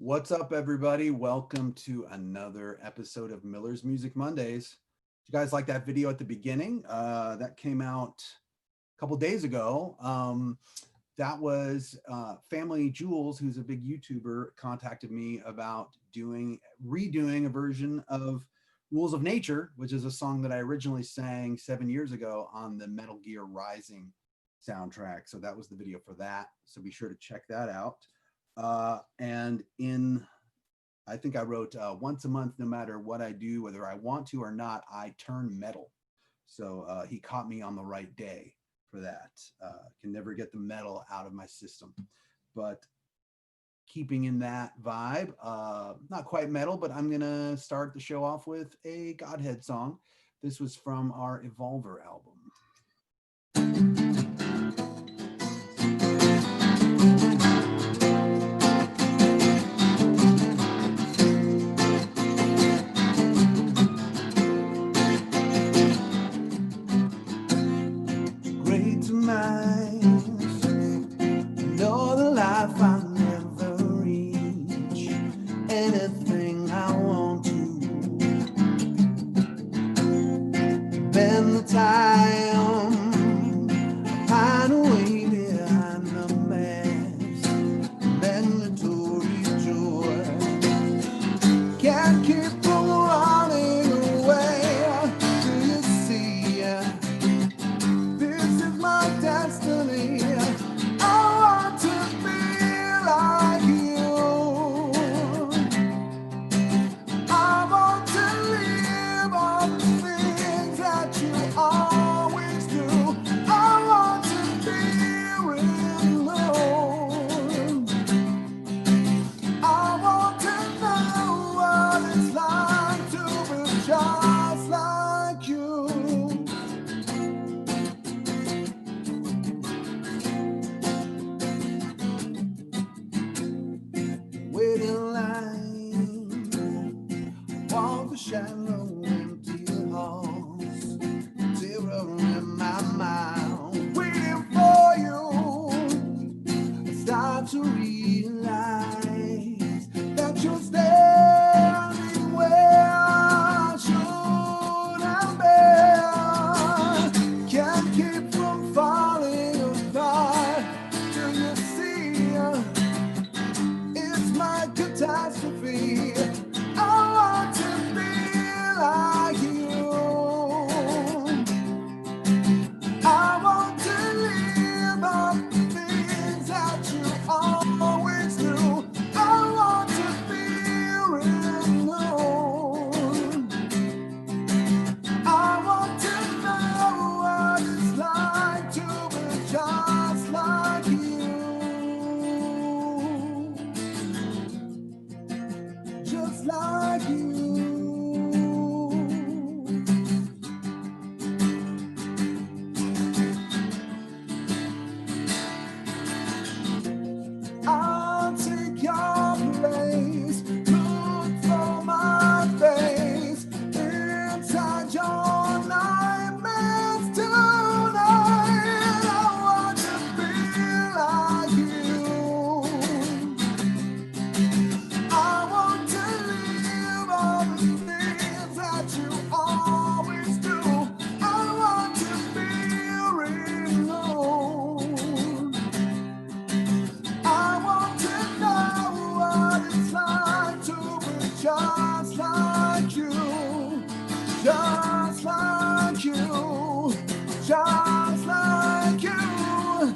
What's up, everybody? Welcome to another episode of Miller's Music Mondays. You guys like that video at the beginning? That came out a couple days ago. That was Family Jules, who's a big YouTuber, contacted me about redoing a version of Rules of Nature, which is a song that I originally sang 7 years ago on the Metal Gear Rising soundtrack. So that was the video for that. So be sure to check that out. I think I wrote once a month, no matter what I do, whether I want to or not, I turn metal. So he caught me on the right day for that. Can never get the metal out of my system, but keeping in that vibe, not quite metal, but I'm gonna start the show off with a Godhead song. This was from our Evolver album. Know the life I never reach, anything I want to. Bend the time, find a way behind the mask, mandatory joy. Can't keep from running away. Do you see? This is my destiny. I want to be like you. I want to live on the things that you always do. I want to be alone. I want to know what it's like to be just like you. Waiting line, walk the shallow empty halls, zero in my mind, waiting for you. I start to realize that you're standing where I should have been. Can't keep from falling apart. Do you see? It's my catastrophe. I want to be like you. I want to live on the things that you always do. I want to feel alone. I want to know what it's like to be just like you. Just like you. I'll take your place, look for my face inside your nightmares tonight. I want to be like you. I want to live on the things that you always do. I want to be alone. I want to know what it's like to be just like you. Just like you. Just like you.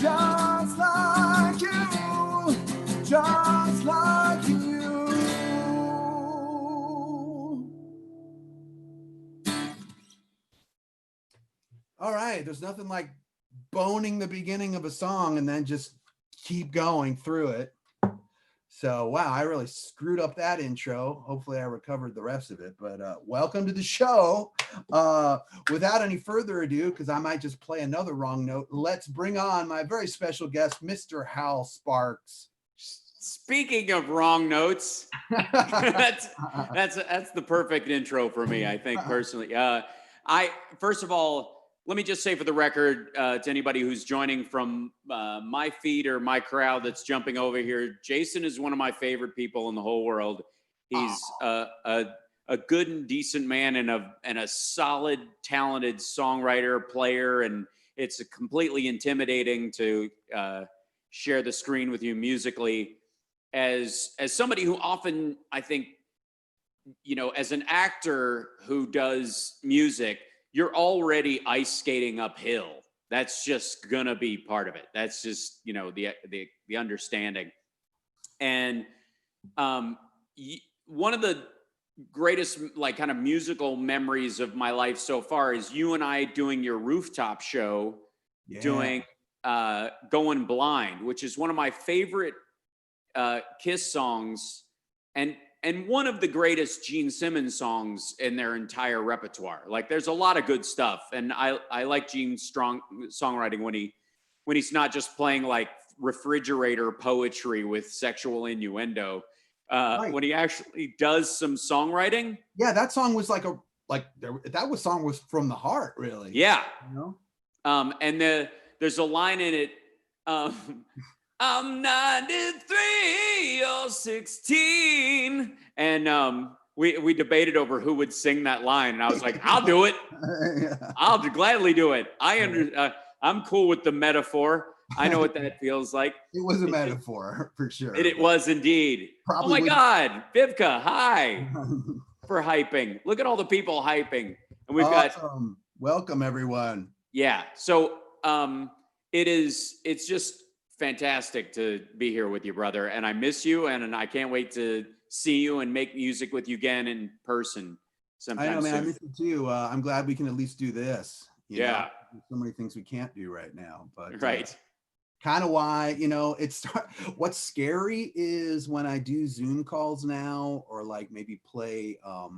Just like you. Just like you. All right, there's nothing like boning the beginning of a song and then just keep going through it. So, wow, I really screwed up that intro. Hopefully I recovered the rest of it, but welcome to the show. Without any further ado, because I might just play another wrong note, let's bring on my very special guest, Mr. Hal Sparks. Speaking of wrong notes, that's the perfect intro for me, I think, personally. First of all, let me just say for the record, to anybody who's joining from my feed or my crowd that's jumping over here, Jason is one of my favorite people in the whole world. He's a good and decent man and a solid, talented songwriter, player, and it's completely intimidating to share the screen with you musically. As somebody who often, I think, as an actor who does music, you're already ice skating uphill. That's just gonna be part of it. That's just the understanding. And one of the greatest kind of musical memories of my life so far is you and I doing your rooftop show, doing Going Blind, which is one of my favorite Kiss songs, and one of the greatest Gene Simmons songs in their entire repertoire. Like, there's a lot of good stuff, and I like Gene's strong songwriting when he's not just playing like refrigerator poetry with sexual innuendo. Right. When he actually does some songwriting. Yeah, that song was song was from the heart, really. Yeah. And there's a line in it. I'm 93 or 16. And we debated over who would sing that line. And I was like, I'll do it. Yeah. I'll gladly do it. I'm cool with the metaphor. I know what that feels like. It was a metaphor for sure. It was indeed. Probably oh my God, Vivka, hi for hyping. Look at all the people hyping. And we've got welcome everyone. Yeah. So it's just fantastic to be here with you, brother. And I miss you, and I can't wait to see you and make music with you again in person sometime. I know, man. soon. I miss you too. I'm glad we can at least do this. Yeah. Know? There's so many things we can't do right now, but right. Kind of why, what's scary is when I do Zoom calls now, or like maybe play a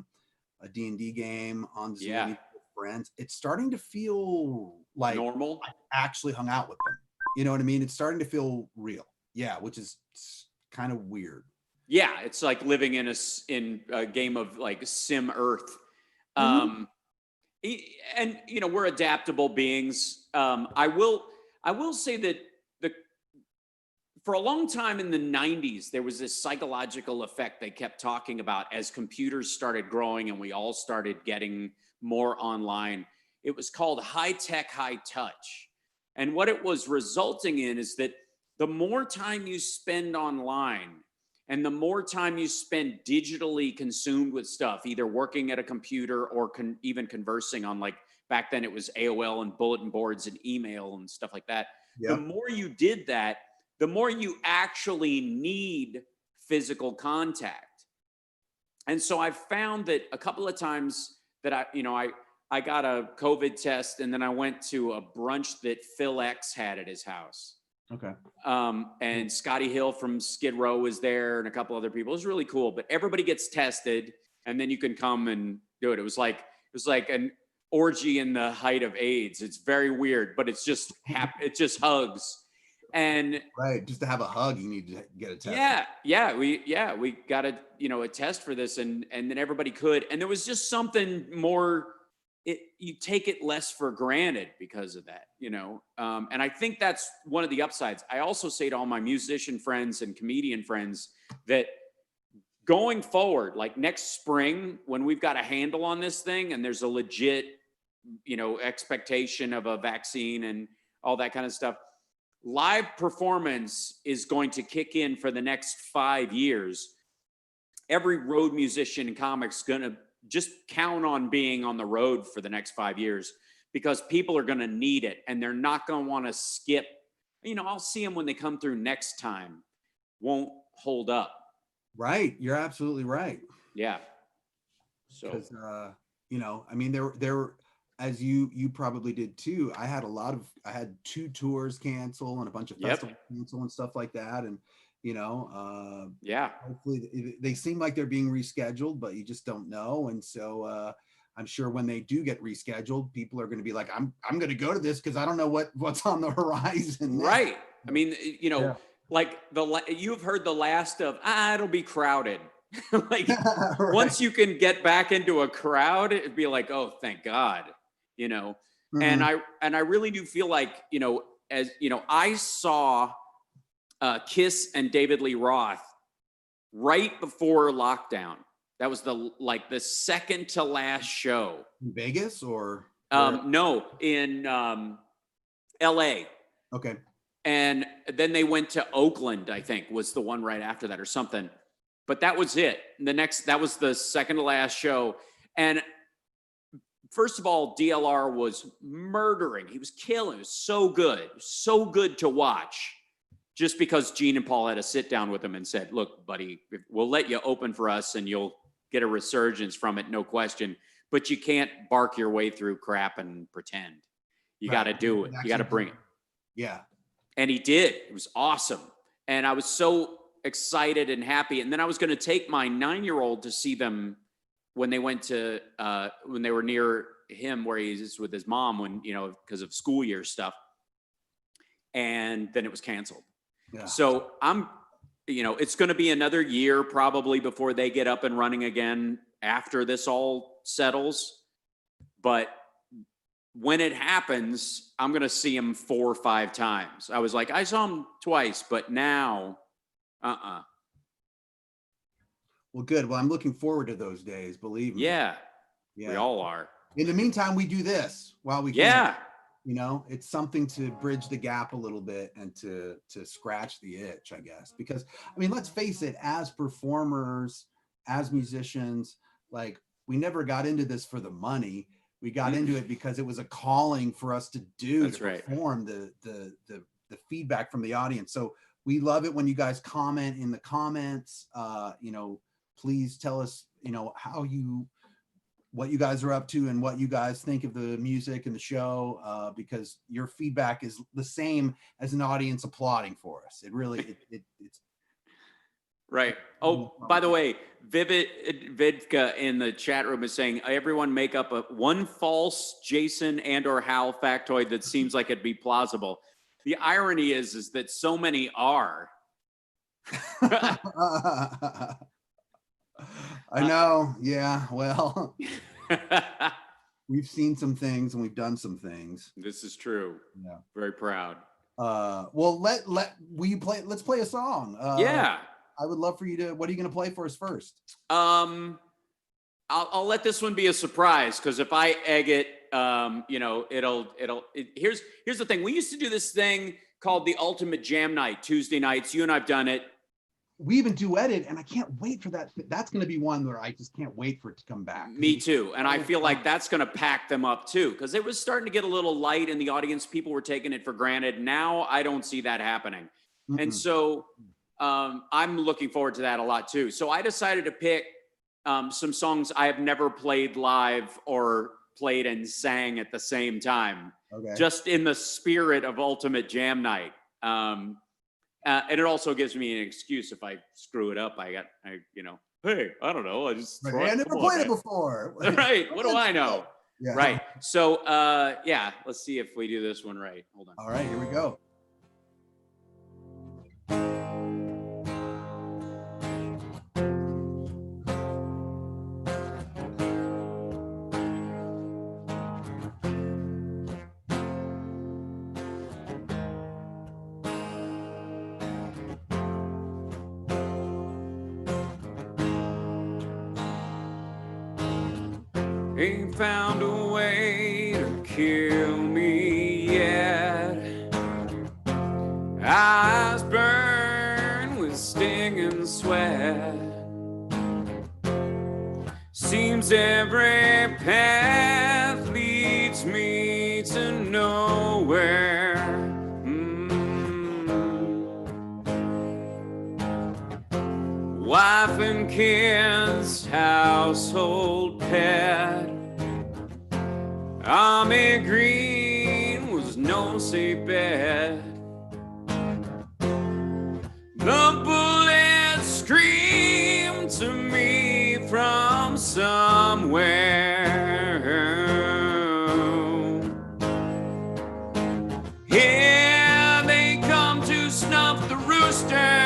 D&D game on Zoom with friends. It's starting to feel like normal. I actually hung out with them. You know what I mean? It's starting to feel real. Yeah, which is kind of weird. Yeah, it's like living in a game of like Sim Earth. Mm-hmm. And we're adaptable beings. I will say that for a long time in the 90s, there was this psychological effect they kept talking about as computers started growing and we all started getting more online. It was called high tech, high touch. And what it was resulting in is that the more time you spend online and the more time you spend digitally consumed with stuff, either working at a computer or even conversing on, like, back then it was AOL and bulletin boards and email and stuff like that. Yep. The more you did that, the more you actually need physical contact. And so I found that a couple of times that I got a COVID test, and then I went to a brunch that Phil X had at his house. Okay. And Scotty Hill from Skid Row was there, and a couple other people. It was really cool. But everybody gets tested, and then you can come and do it. It was like an orgy in the height of AIDS. It's very weird, but it's just it just hugs. And right, just to have a hug, you need to get a test. We got a test for this, and then everybody could. And there was just something more. You take it less for granted because of that, and I think that's one of the upsides. I also say to all my musician friends and comedian friends that going forward, like next spring, when we've got a handle on this thing and there's a legit, expectation of a vaccine and all that kind of stuff, live performance is going to kick in for the next 5 years. Every road musician and comic's going to just count on being on the road for the next 5 years, because people are going to need it and they're not going to want to skip. I'll see them when they come through next time. Won't hold up. Right. You're absolutely right. Yeah. So, because, there, as you probably did too. I had 2 tours cancel and a bunch of festivals cancel and stuff like that. And, hopefully they seem like they're being rescheduled, but you just don't know. And so I'm sure when they do get rescheduled, people are going to be like, I'm going to go to this because I don't know what's on the horizon. Right. I mean, like you've heard the last of, it'll be crowded. Like right. Once you can get back into a crowd, it'd be like, oh, thank God, And I really do feel like, as I saw Kiss and David Lee Roth right before lockdown. That was the second to last show. In Vegas or no, in LA. Okay. And then they went to Oakland, I think, was the one right after that or something. But that was it. That was the second to last show. And first of all, DLR was murdering. He was killing. It was so good to watch. Just because Gene and Paul had to sit down with him and said, look, buddy, we'll let you open for us and you'll get a resurgence from it, no question. But you can't bark your way through crap and pretend. You got to do it. You got to bring it. Yeah. And he did. It was awesome. And I was so excited and happy. And then I was going to take my 9-year-old to see them when they went to, when they were near him where he's with his mom when, because of school year stuff. And then it was canceled. Yeah. So it's going to be another year probably before they get up and running again after this all settles. But when it happens, I'm going to see him 4 or 5 times. I was like, I saw him twice, but now, Well, good. Well, I'm looking forward to those days, believe me. Yeah. We all are. In the meantime, we do this while we can. Yeah. It's something to bridge the gap a little bit and to scratch the itch, I guess. Because, let's face it, as performers, as musicians, like, we never got into this for the money. We got into it because it was a calling for us to do, That's right. Perform the feedback from the audience. So we love it when you guys comment in the comments. Please tell us, what you guys are up to and what you guys think of the music and the show, because your feedback is the same as an audience applauding for us. It really, it's right. Oh, by the way, Vidka in the chat room is saying, everyone make up one false Jason and or Hal factoid that seems like it'd be plausible. The irony is that so many are. I know. Yeah. Well, we've seen some things and we've done some things. This is true. Yeah. Very proud. Well, let's play a song. Yeah. I would love for you to, what are you going to play for us first? I'll let this one be a surprise. Cause if I egg it, here's the thing. We used to do this thing called the Ultimate Jam Night, Tuesday nights. You and I've done it. We even duetted, and I can't wait for that. That's going to be one where I just can't wait for it to come back. Me too. And I feel like that's going to pack them up too, because it was starting to get a little light in the audience. People were taking it for granted. Now I don't see that happening. Mm-hmm. And so I'm looking forward to that a lot too. So I decided to pick some songs I have never played live or played and sang at the same time, just in the spirit of Ultimate Jam Night. And it also gives me an excuse if I screw it up. Hey, I don't know. I never played it before. Right. What do I know? Yeah. Right. So, let's see if we do this one right. Hold on. All right, here we go. Ain't found a way to kill me yet. Eyes burn with stinging sweat. Seems every path leads me to nowhere. Wife and kids, household pet. Army green was no safe bet. The bullets screamed to me from somewhere. Here they come to snuff the rooster.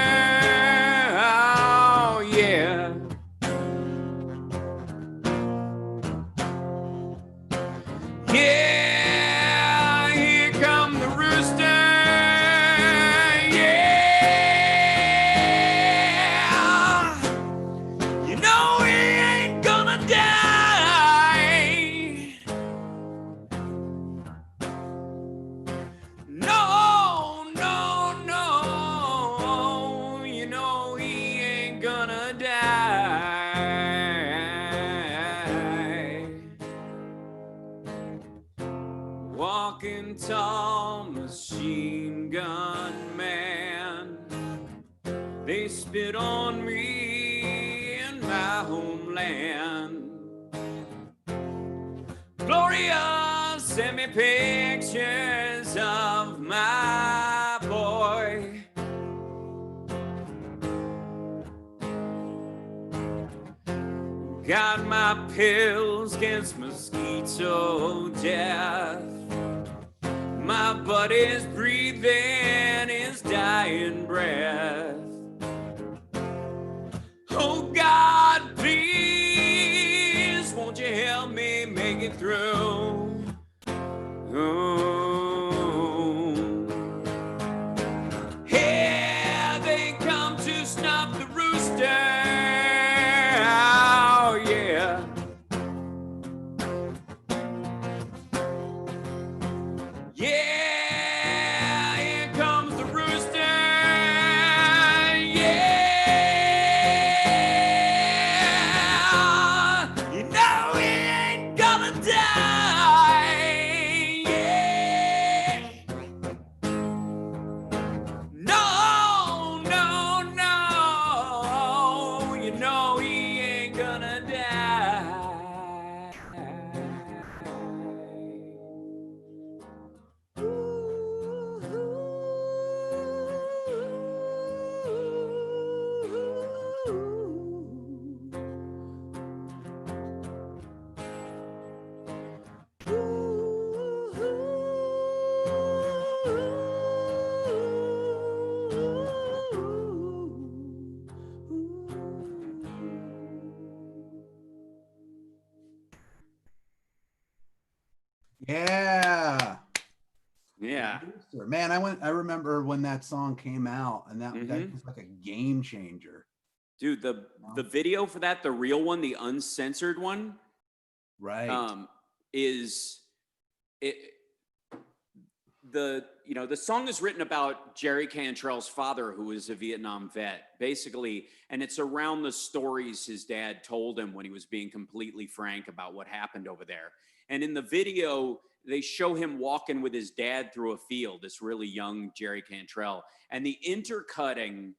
Yeah, They spit on me in my homeland. Gloria sent me pictures of my boy. Got my pills against mosquito death. My buddy's breathing his dying breath. Oh God, please, won't you help me make it through? Oh. Here they come to snuff the rooster. Oh yeah. Yeah, here comes the rooster. Yeah, you know he ain't gonna die. Yeah. No, no, no. You know he ain't gonna die. Yeah. Yeah. Man, I remember when that song came out, and that was like a game changer. Dude, the video for that, the real one, the uncensored one, right? Is it the song is written about Jerry Cantrell's father, who was a Vietnam vet, basically, and it's around the stories his dad told him when he was being completely frank about what happened over there. And in the video, they show him walking with his dad through a field, this really young Jerry Cantrell, and the intercutting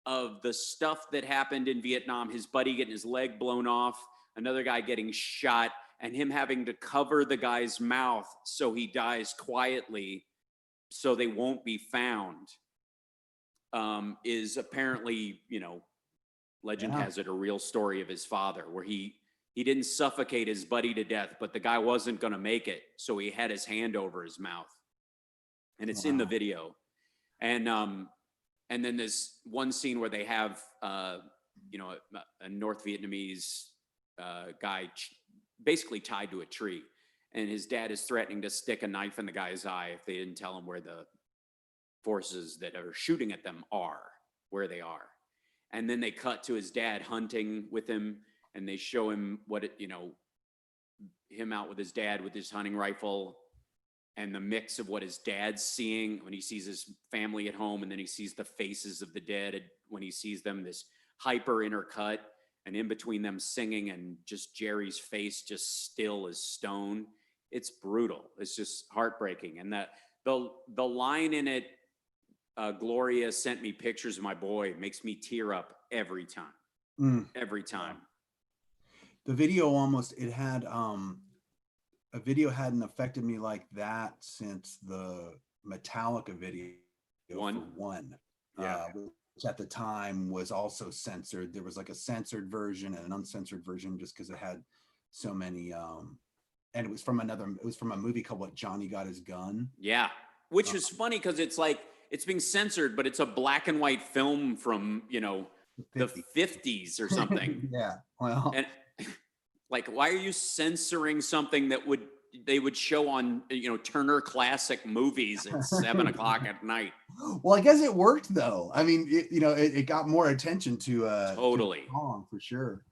of the stuff that happened in Vietnam, his buddy getting his leg blown off, another guy getting shot, and him having to cover the guy's mouth so he dies quietly so they won't be found, is apparently, legend has it, a real story of his father, where he didn't suffocate his buddy to death, but the guy wasn't going to make it, so he had his hand over his mouth. And it's in the video. And then there's one scene where they have, a North Vietnamese guy basically tied to a tree. And his dad is threatening to stick a knife in the guy's eye if they didn't tell him where the forces that are shooting at them are, where they are. And then they cut to his dad hunting with him, and they show him him out with his dad with his hunting rifle, and the mix of what his dad's seeing when he sees his family at home, and then he sees the faces of the dead when he sees them, this hyper intercut, and in between them singing and just Jerry's face just still as stone. It's brutal. It's just heartbreaking. And the line in it, Gloria sent me pictures of my boy, makes me tear up every time. Every time. The video a video hadn't affected me like that since the Metallica video One. Yeah. Which at the time was also censored. There was like a censored version and an uncensored version just because it had so many and it was from a movie called What Johnny Got His Gun. Yeah. Which is funny because it's like it's being censored, but it's a black and white film from, the 50s or something. Yeah. Well, and like, why are you censoring something that they would show on, Turner Classic Movies at 7:00 at night? Well, I guess it worked though. I mean, it got more attention to totally to the song for sure.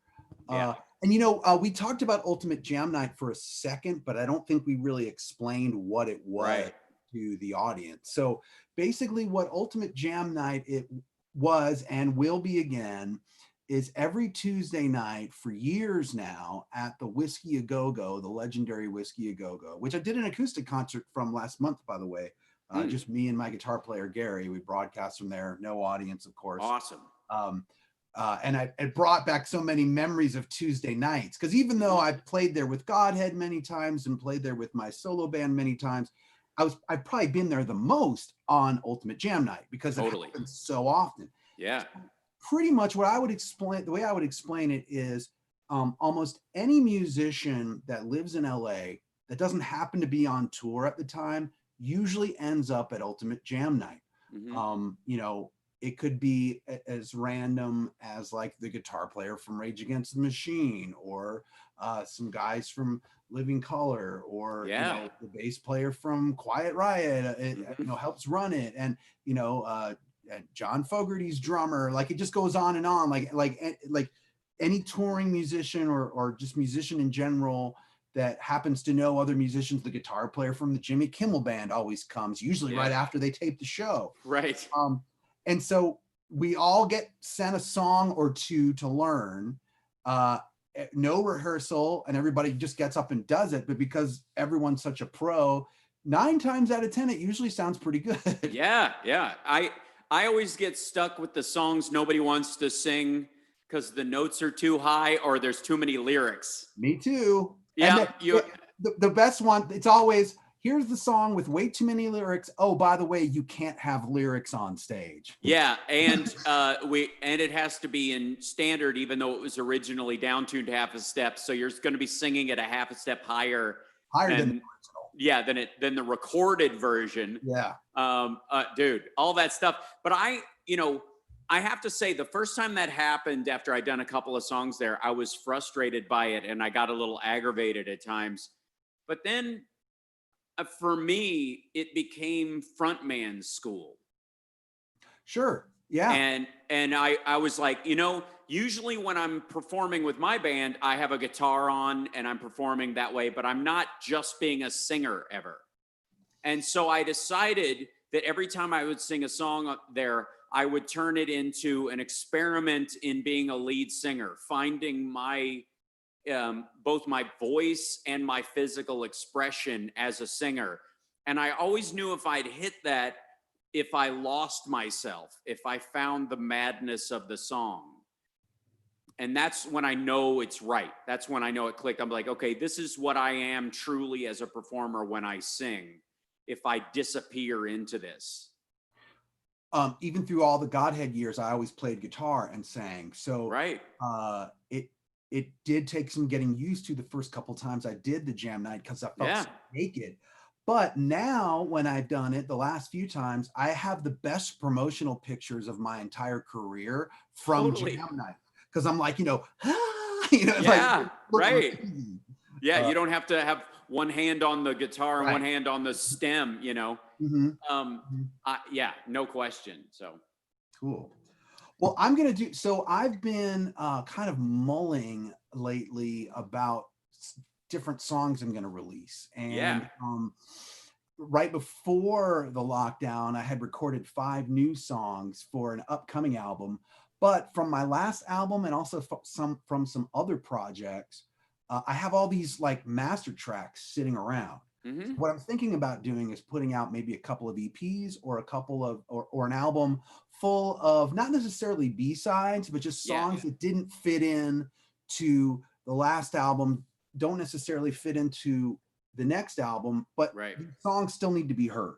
Yeah. And we talked about Ultimate Jam Night for a second, but I don't think we really explained what it was to the audience. So basically, what Ultimate Jam Night it was and will be again is every Tuesday night for years now at the Whiskey A Go Go, the legendary Whiskey A Go Go, which I did an acoustic concert from last month, by the way. Just me and my guitar player, Gary. We broadcast from there, no audience, of course. Awesome. And it brought back so many memories of Tuesday nights, because even though I played there with Godhead many times and played there with my solo band many times, I've probably been there the most on Ultimate Jam Night, because it happens so often. Yeah. So pretty much what I would explain, the way I would explain it is, almost any musician that lives in LA that doesn't happen to be on tour at the time usually ends up at Ultimate Jam Night. You know, it could be as random as like the guitar player from Rage Against the Machine, or some guys from Living Color, or you know, the bass player from Quiet Riot, you know, helps run it, and you know, John Fogerty's drummer. Like, it just goes on and on. Like any touring musician or just musician in general that happens to know other musicians. The guitar player from the Jimmy Kimmel Band always comes, usually right after they tape the show. Right. And so we all get sent a song or two to learn, no rehearsal, and everybody just gets up and does it. But because everyone's such a pro, 9 times out of 10, it usually sounds pretty good. Yeah. I always get stuck with the songs nobody wants to sing because the notes are too high or there's too many lyrics. Me too. Yeah. The best one, it's always, here's the song with way too many lyrics. Oh, by the way, you can't have lyrics on stage. Yeah, and it has to be in standard, even though it was originally down tuned half a step. So you're going to be singing it a half a step higher than the original. Yeah, than the recorded version. Yeah. Dude, all that stuff. But I have to say, the first time that happened, after I'd done a couple of songs there, I was frustrated by it and I got a little aggravated at times. But then for me, it became frontman school. Sure. Yeah. And I was like, usually when I'm performing with my band, I have a guitar on and I'm performing that way, but I'm not just being a singer ever. And so I decided that every time I would sing a song up there, I would turn it into an experiment in being a lead singer, finding my both my voice and my physical expression as a singer. And I always knew if I'd hit that, if I lost myself, if I found the madness of the song. And that's when I know it's right. That's when I know it clicked. I'm like, okay, this is what I am truly as a performer when I sing, if I disappear into this. Even through all the Godhead years, I always played guitar and sang. So it did take some getting used to the first couple times I did the jam night, because I felt so naked. But now when I've done it the last few times, I have the best promotional pictures of my entire career from jam night. Because I'm like, right. Yeah, you don't have to have one hand on the guitar and one hand on the stem, yeah, no question. So cool. Well, I've been kind of mulling lately about different songs I'm going to release. And right before the lockdown, I had recorded 5 new songs for an upcoming album. But from my last album and also from some other projects, I have all these like master tracks sitting around. So what I'm thinking about doing is putting out maybe a couple of EPs or a couple of, or an album full of not necessarily B-sides, but just songs that didn't fit in to the last album, don't necessarily fit into the next album, but the songs still need to be heard.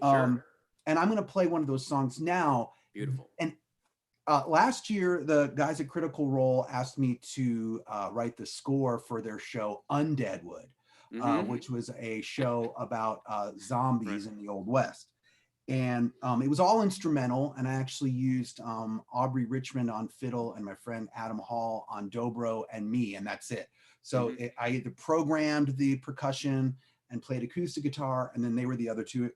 And I'm going to play one of those songs now. Beautiful. And last year, the guys at Critical Role asked me to write the score for their show Undeadwood, which was a show about zombies in the Old West. And it was all instrumental, and I actually used Aubrey Richmond on fiddle and my friend Adam Hall on dobro and me, and that's it. So I either programmed the percussion and played acoustic guitar, and then they were the other two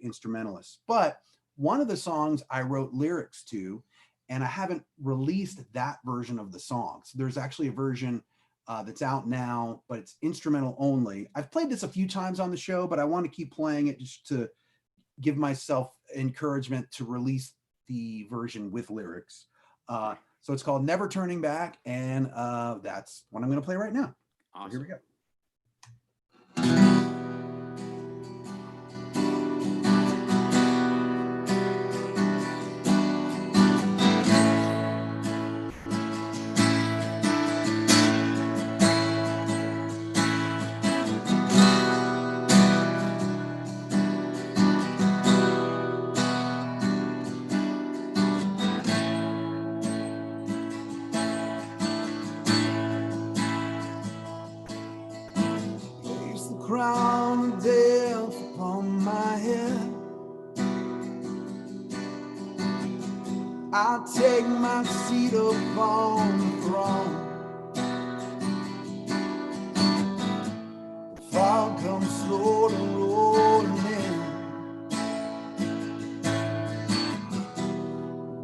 instrumentalists. But one of the songs I wrote lyrics to, and I haven't released that version of the song. So there's actually a version that's out now, but it's instrumental only. I've played this a few times on the show, but I want to keep playing it just to give myself encouragement to release the version with lyrics. So it's called Never Turning Back, and that's what I'm going to play right now. Awesome. So here we go. crown of death upon my head. I'll take my seat upon the throne. The fog comes slowly rolling in.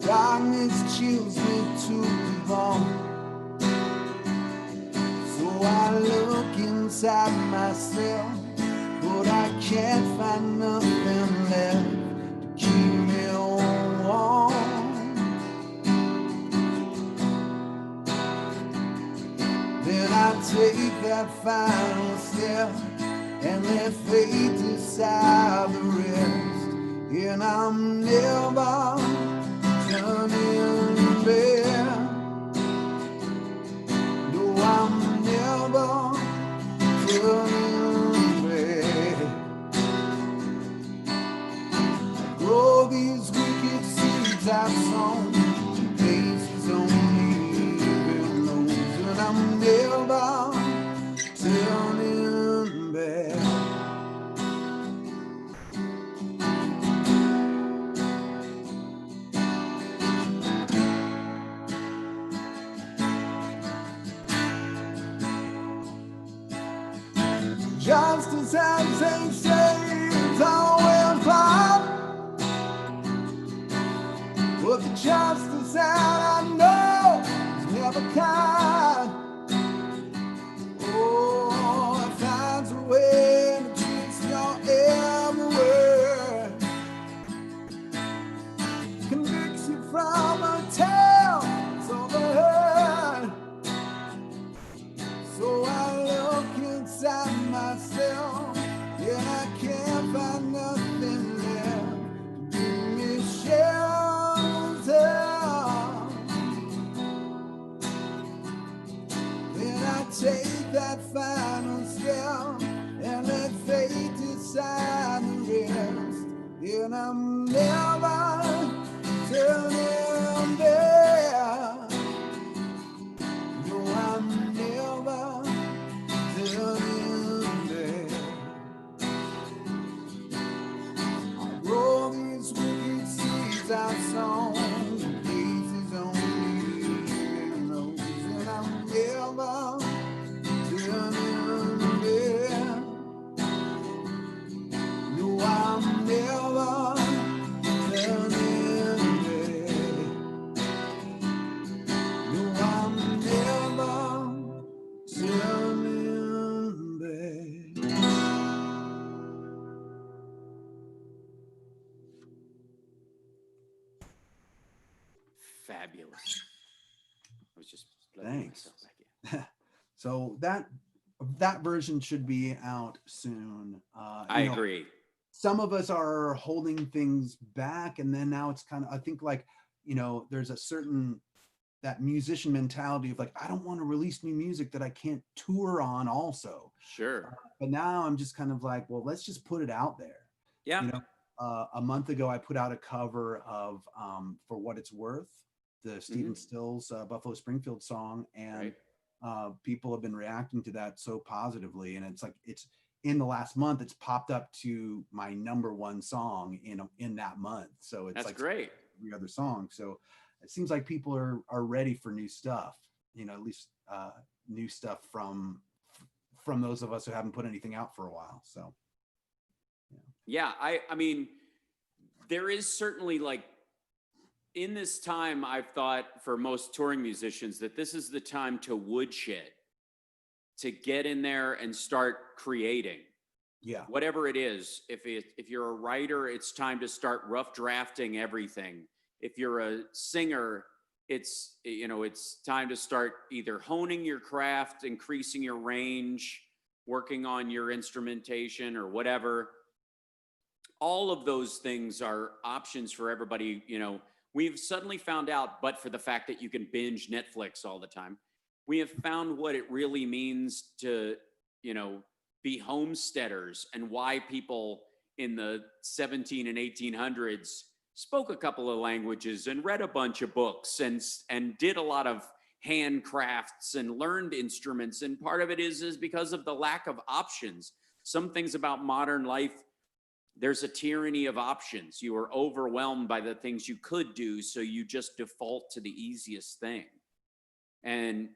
Darkness chills me to the bone. So I look inside myself, but I can't find nothing left to keep me warm. Then I take that final step and let fate decide the rest. And I'm never turning back. No, I'm never turning back. Grow these wicked seeds I've sown, places only even knows, and I'm never turning back. Justice has a shades always fine, but the justice that I know is never kind. Oh, it finds a way to twist your every word, convicts you from a tale that's overheard. So I look inside myself, and I can't find nothing left to give me shelter. Then I take that final step and let fate decide the rest. And I'm never turning back. No, I'm never turning back. I grow these wicked seeds I've sown, places only even knows, and I'm never turning back. No, I'm never turning back. No, I'm never turning back. Fabulous. I was just letting Thanks. myself back in. So that version should be out soon. I agree. Some of us are holding things back, and then now it's kind of, I think, like, there's a certain that musician mentality of like, I don't want to release new music that I can't tour on also. Sure. But now I'm just kind of like, well, let's just put it out there. Yeah. A month ago, I put out a cover of For What It's Worth, the Stephen Stills Buffalo Springfield song, and people have been reacting to that so positively. And it's like, it's in the last month, it's popped up to my #1 song in that month. So it's That's like great. every other song. So it seems like people are ready for new stuff, at least new stuff from those of us who haven't put anything out for a while. So yeah, I mean, there is certainly, like, in this time, I've thought for most touring musicians that this is the time to woodshed, to get in there and start creating. Yeah. Whatever it is. If you're a writer, it's time to start rough drafting everything. If you're a singer, it's time to start either honing your craft, increasing your range, working on your instrumentation or whatever. All of those things are options for everybody. We've suddenly found out, but for the fact that you can binge Netflix all the time, we have found what it really means to, be homesteaders, and why people in the 17 and 1800s spoke a couple of languages and read a bunch of books and did a lot of handcrafts and learned instruments. And part of it is because of the lack of options. some things about modern life, there's a tyranny of options. You are overwhelmed by the things you could do, so you just default to the easiest thing. And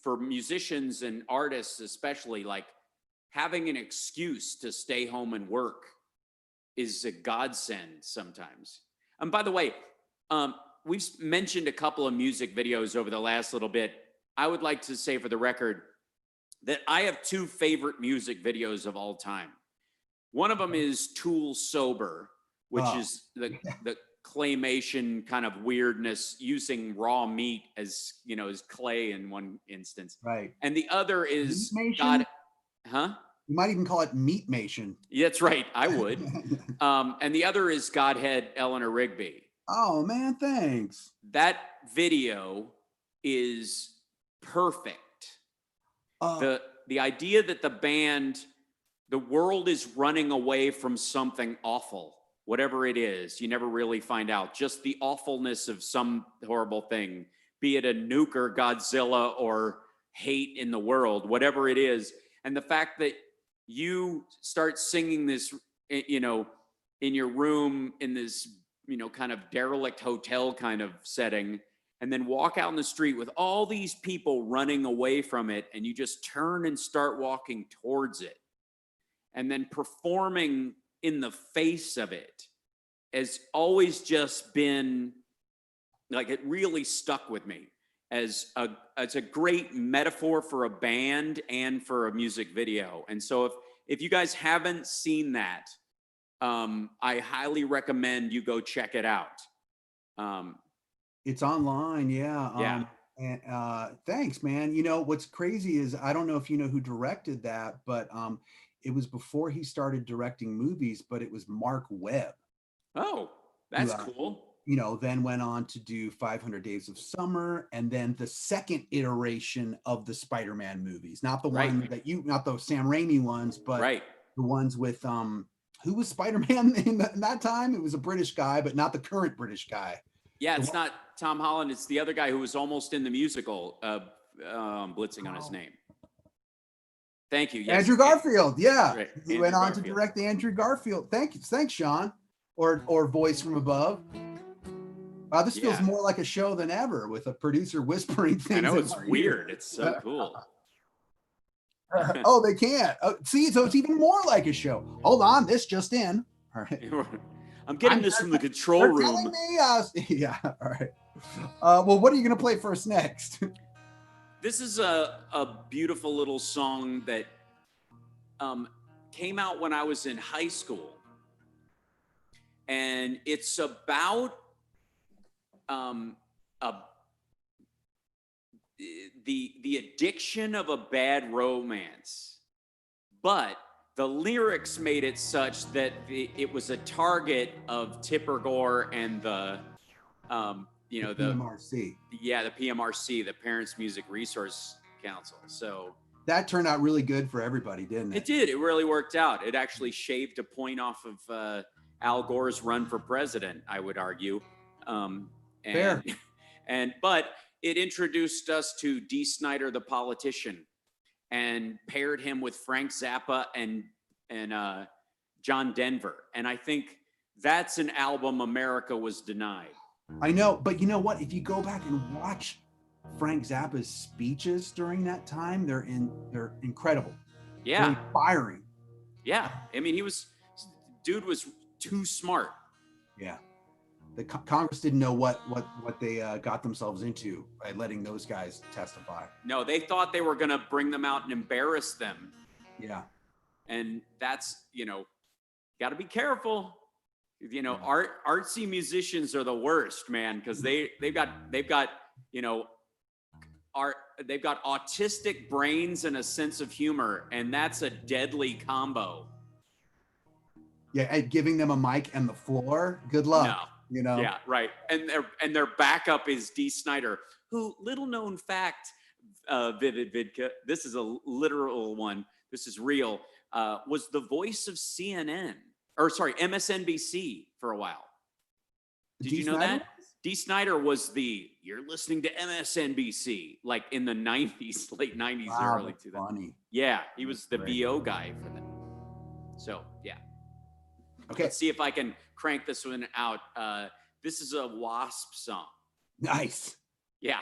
for musicians and artists especially, like, having an excuse to stay home and work is a godsend sometimes. And by the way, we've mentioned a couple of music videos over the last little bit. I would like to say for the record that I have two favorite music videos of all time. One of them is Tool Sober, which is the claymation kind of weirdness using raw meat as, you know, as clay in one instance. Right. And the other is Meatmation? God, huh? You might even call it Meatmation. Yeah, that's right. I would. And the other is Godhead Eleanor Rigby. Oh man, thanks. That video is perfect. The idea that the world is running away from something awful, whatever it is, you never really find out. Just the awfulness of some horrible thing, be it a nuke or Godzilla or hate in the world, whatever it is. And the fact that you start singing this, you know, in your room in this, you know, kind of derelict hotel kind of setting, and then walk out in the street with all these people running away from it, and you just turn and start walking towards it, and then performing in the face of it has always just been, like, it really stuck with me as a great metaphor for a band and for a music video. And so if you guys haven't seen that, I highly recommend you go check it out. It's online, yeah. Yeah. And thanks, man. You know what's crazy is, I don't know if you know who directed that, but it was before he started directing movies, but it was Mark Webb. Oh, that's cool. You know, then went on to do 500 Days of Summer, and then the second iteration of the Spider-Man movies, not the one that not those Sam Raimi ones, but the ones with who was Spider-Man in that time? It was a British guy, but not the current British guy. Yeah, it's not Tom Holland. It's the other guy who was almost in the musical. Blitzing on his name. Thank you. Yes. Andrew Garfield. Yeah, right. He went on to direct the Andrew Garfield. Thanks, Sean, or Voice from Above. Wow, this feels more like a show than ever, with a producer whispering things. I know, it's weird. It's so cool. Oh, they can't. See, so it's even more like a show. Hold on, this just in. All right. I'm getting this from the control room. Telling me, yeah, all right. Well, what are you going to play for us next? This is a beautiful little song that came out when I was in high school. And it's about the addiction of a bad romance. But the lyrics made it such that it was a target of Tipper Gore and the PMRC. The PMRC, the Parents Music Resource Council. So that turned out really good for everybody, didn't it? It did. It really worked out. It actually shaved a point off of Al Gore's run for president, I would argue. Fair. But it introduced us to Dee Snider, the politician, and paired him with Frank Zappa and John Denver. And I think that's an album America was denied. I know, but you know what? If you go back and watch Frank Zappa's speeches during that time, they're incredible. Yeah. They're inspiring. Yeah. I mean, dude was too smart. Yeah. The Congress didn't know what they got themselves into by letting those guys testify. No, they thought they were going to bring them out and embarrass them. Yeah. And that's, got to be careful. Artsy musicians are the worst, man, because they've got autistic brains and a sense of humor, and that's a deadly combo. Yeah, and giving them a mic and the floor, good luck. No. Yeah, right. And their backup is Dee Snider, who, little known fact, Vivid Vidka, this is a literal one, this is real, was the voice of MSNBC for a while. Did you know that? Dee Snider was you're listening to MSNBC, like in the 90s, late 90s, early 2000s. Funny. Yeah, he was the VO guy for that. So yeah. Okay. Let's see if I can crank this one out. This is a Wasp song. Nice. Yeah.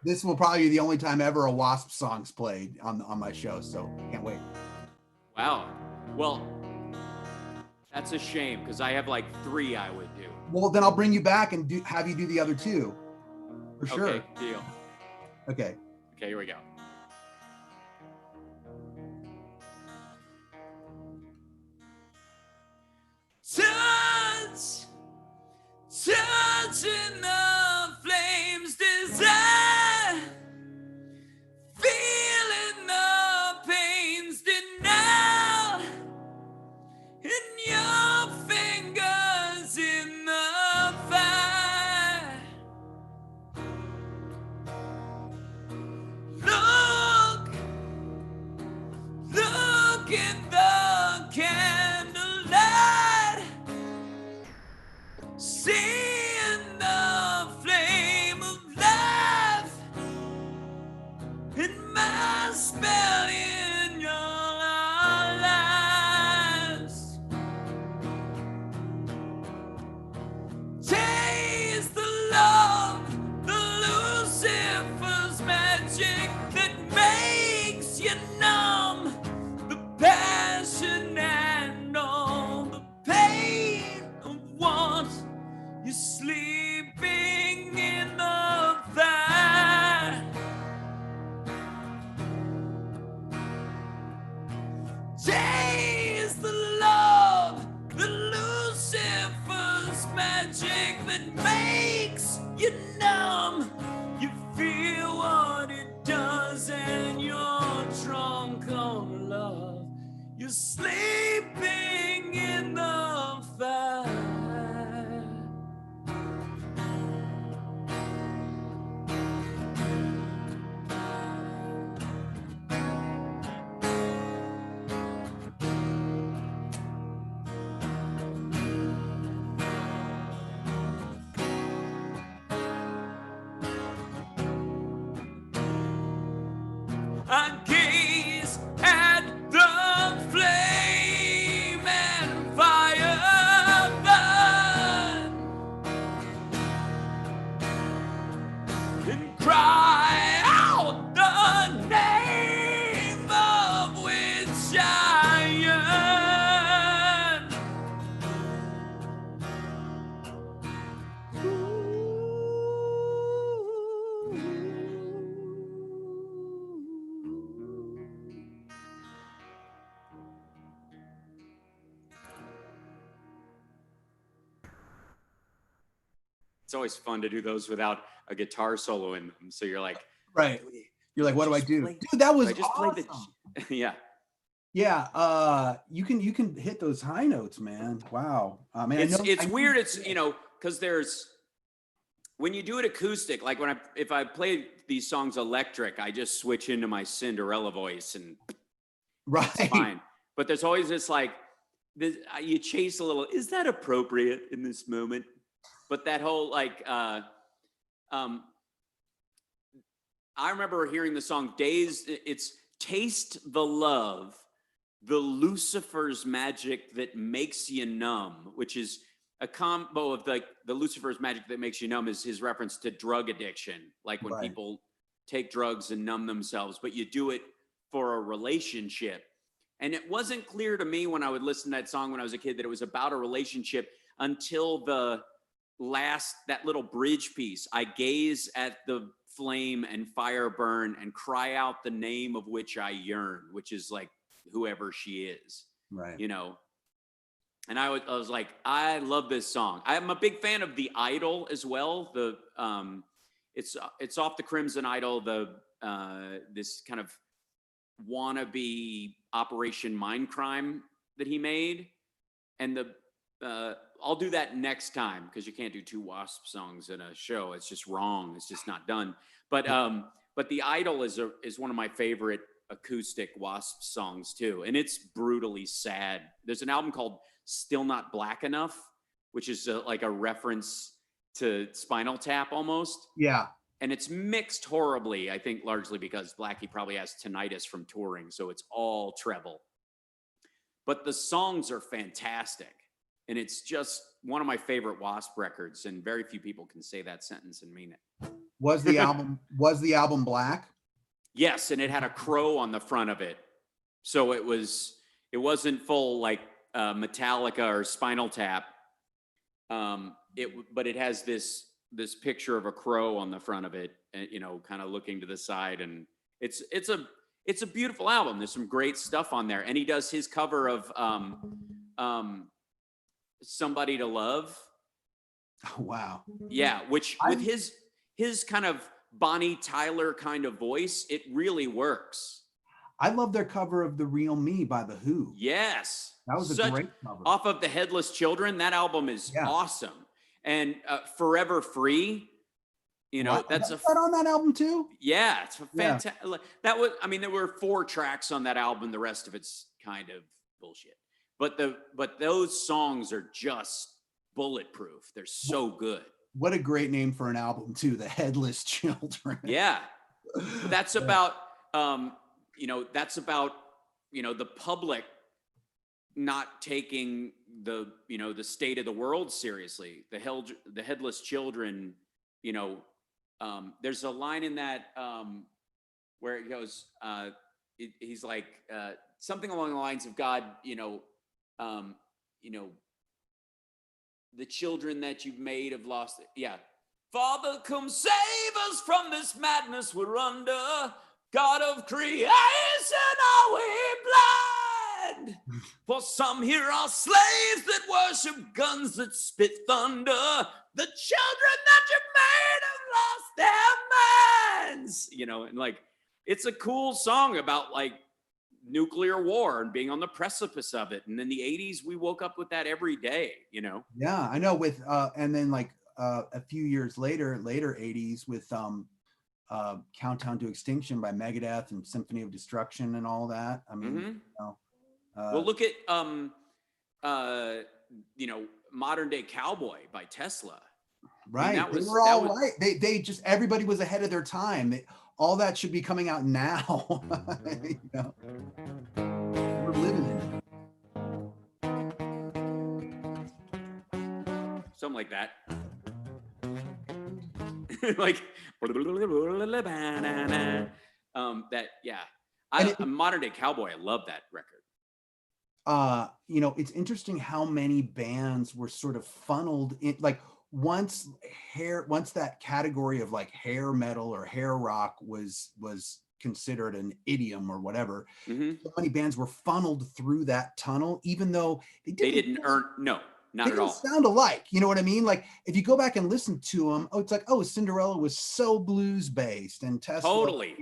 This will probably be the only time ever a Wasp song's played on my show, so can't wait. Wow. Well, that's a shame because I have like 3 I would do. Well, then I'll bring you back and have you do the other 2. For sure. Okay, deal. Okay. Okay, here we go. Touch, touching the flames, desire, feeling the pains denied, and your fingers in the fire. Look in the candlelight, seeing the flame of life, and my spell in your eyes. Taste the love, the Lucifer's magic that makes you numb, the passion and all the pain of want. You're sleeping in the fire. Taste the love, the Lucifer's magic that makes you numb. You feel what it does and you're drunk on love. You're sleeping in the fire. I gaze at the flame and fire burn and cry out the name of which I yearn. It's always fun to do those without a guitar solo in them. So you're like, Right. You're like, what do I do? play- Dude, that was I just played awesome. the yeah. Yeah, you can hit those high notes, man. Wow. I mean, It's I know- weird. It's, you know, because there's, when you do it acoustic, like if I play these songs electric, I just switch into my Cinderella voice and right. it's fine. But there's always this like, you chase a little, is that appropriate in this moment? But that whole like, I remember hearing the song Days, it's Taste the Love, the Lucifer's magic that makes you numb, which is a combo of the Lucifer's magic that makes you numb is his reference to drug addiction. Like when Right. people take drugs and numb themselves, but you do it for a relationship. And it wasn't clear to me when I would listen to that song when I was a kid that it was about a relationship until that little bridge piece. I gaze at the flame and fire burn and cry out the name of which I yearn, which is like whoever she is, Right. you know? And I was like, I love this song. I'm a big fan of The Idol as well. It's off the Crimson Idol, this kind of wannabe Operation Mindcrime that he made. And I'll do that next time because you can't do 2 Wasp songs in a show. It's just wrong. It's just not done. But The Idol is one of my favorite acoustic Wasp songs too, and it's brutally sad. There's an album called Still Not Black Enough, which is like a reference to Spinal Tap almost. Yeah. And it's mixed horribly, I think largely because Blackie probably has tinnitus from touring, so it's all treble. but the songs are fantastic. And it's just one of my favorite Wasp records, and very few people can say that sentence and mean it. Was the album black? Yes, and it had a crow on the front of it. So it wasn't full like Metallica or Spinal Tap. But it has this picture of a crow on the front of it, and kind of looking to the side, and it's a beautiful album. There's some great stuff on there, and he does his cover of Somebody to Love. Oh, wow. Yeah, which with his kind of Bonnie Tyler kind of voice, it really works. I love their cover of The Real Me by The Who. Yes. That was a great cover. Off of the Headless Children. That album is awesome. And Forever Free, that's that on that album too? Yeah, it's fantastic. Yeah. That was, there were 4 tracks on that album. The rest of it's kind of bullshit. But those songs are just bulletproof. They're so good. What a great name for an album too, The Headless Children. Yeah. That's about the public not taking the state of the world seriously. The Headless Children, there's a line in that where it goes, he's like something along the lines of God, the children that you've made have lost it. Yeah. Father, come save us from this madness we're under. God of creation, are we blind? For some here are slaves that worship guns that spit thunder. The children that you made have lost their minds. And like, it's a cool song about like nuclear war and being on the precipice of it. And in the 80s, we woke up with that every day, Yeah, I know. With and then like a few years later 80s with Countdown to Extinction by Megadeth and Symphony of Destruction and all that. Well, look at Modern Day Cowboy by Tesla. Right. They were all right. They just, everybody was ahead of their time. All that should be coming out now. We're living in it. Something like that. Like that, yeah. Modern Day Cowboy, I love that record. It's interesting how many bands were sort of funneled in, like once that category of like hair metal or hair rock was considered an idiom or whatever. So many bands were funneled through that tunnel, even though they didn't earn, no, not at all. They didn't sound alike. You know what I mean? Like if you go back and listen to them, it's like, Cinderella was so blues based, and Tesla, totally,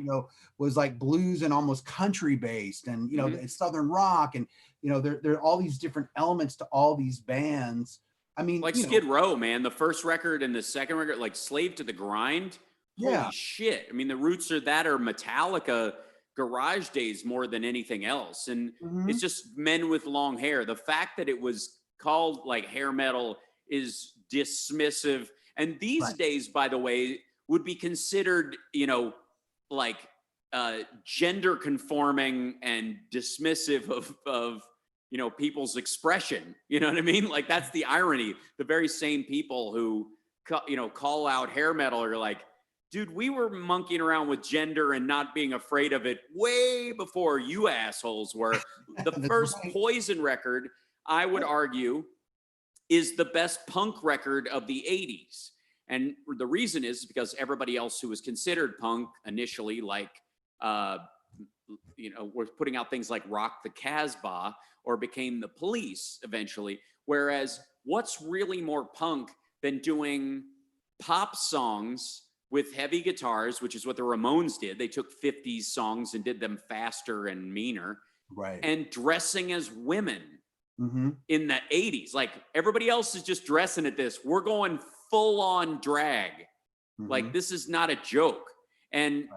was like blues and almost country based, and it's Southern rock, and there are all these different elements to all these bands. Like Skid Row, man, the first record and the second record, like Slave to the Grind. Yeah. Holy shit. The roots are that or Metallica garage days more than anything else. And it's just men with long hair. The fact that it was called like hair metal is dismissive. And these days, by the way, would be considered, like gender conforming and dismissive of people's expression. You know what I mean? Like that's the irony. The very same people who, call out hair metal are like, dude, we were monkeying around with gender and not being afraid of it way before you assholes were. The first Poison record, I would argue, is the best punk record of the 80s. And the reason is because everybody else who was considered punk initially, like, was putting out things like Rock the Casbah or became the Police eventually. Whereas what's really more punk than doing pop songs with heavy guitars, which is what the Ramones did. They took 50s songs and did them faster and meaner. Right. And dressing as women in the 80s. Like everybody else is just dressing at this. We're going full on drag. Like this is not a joke. And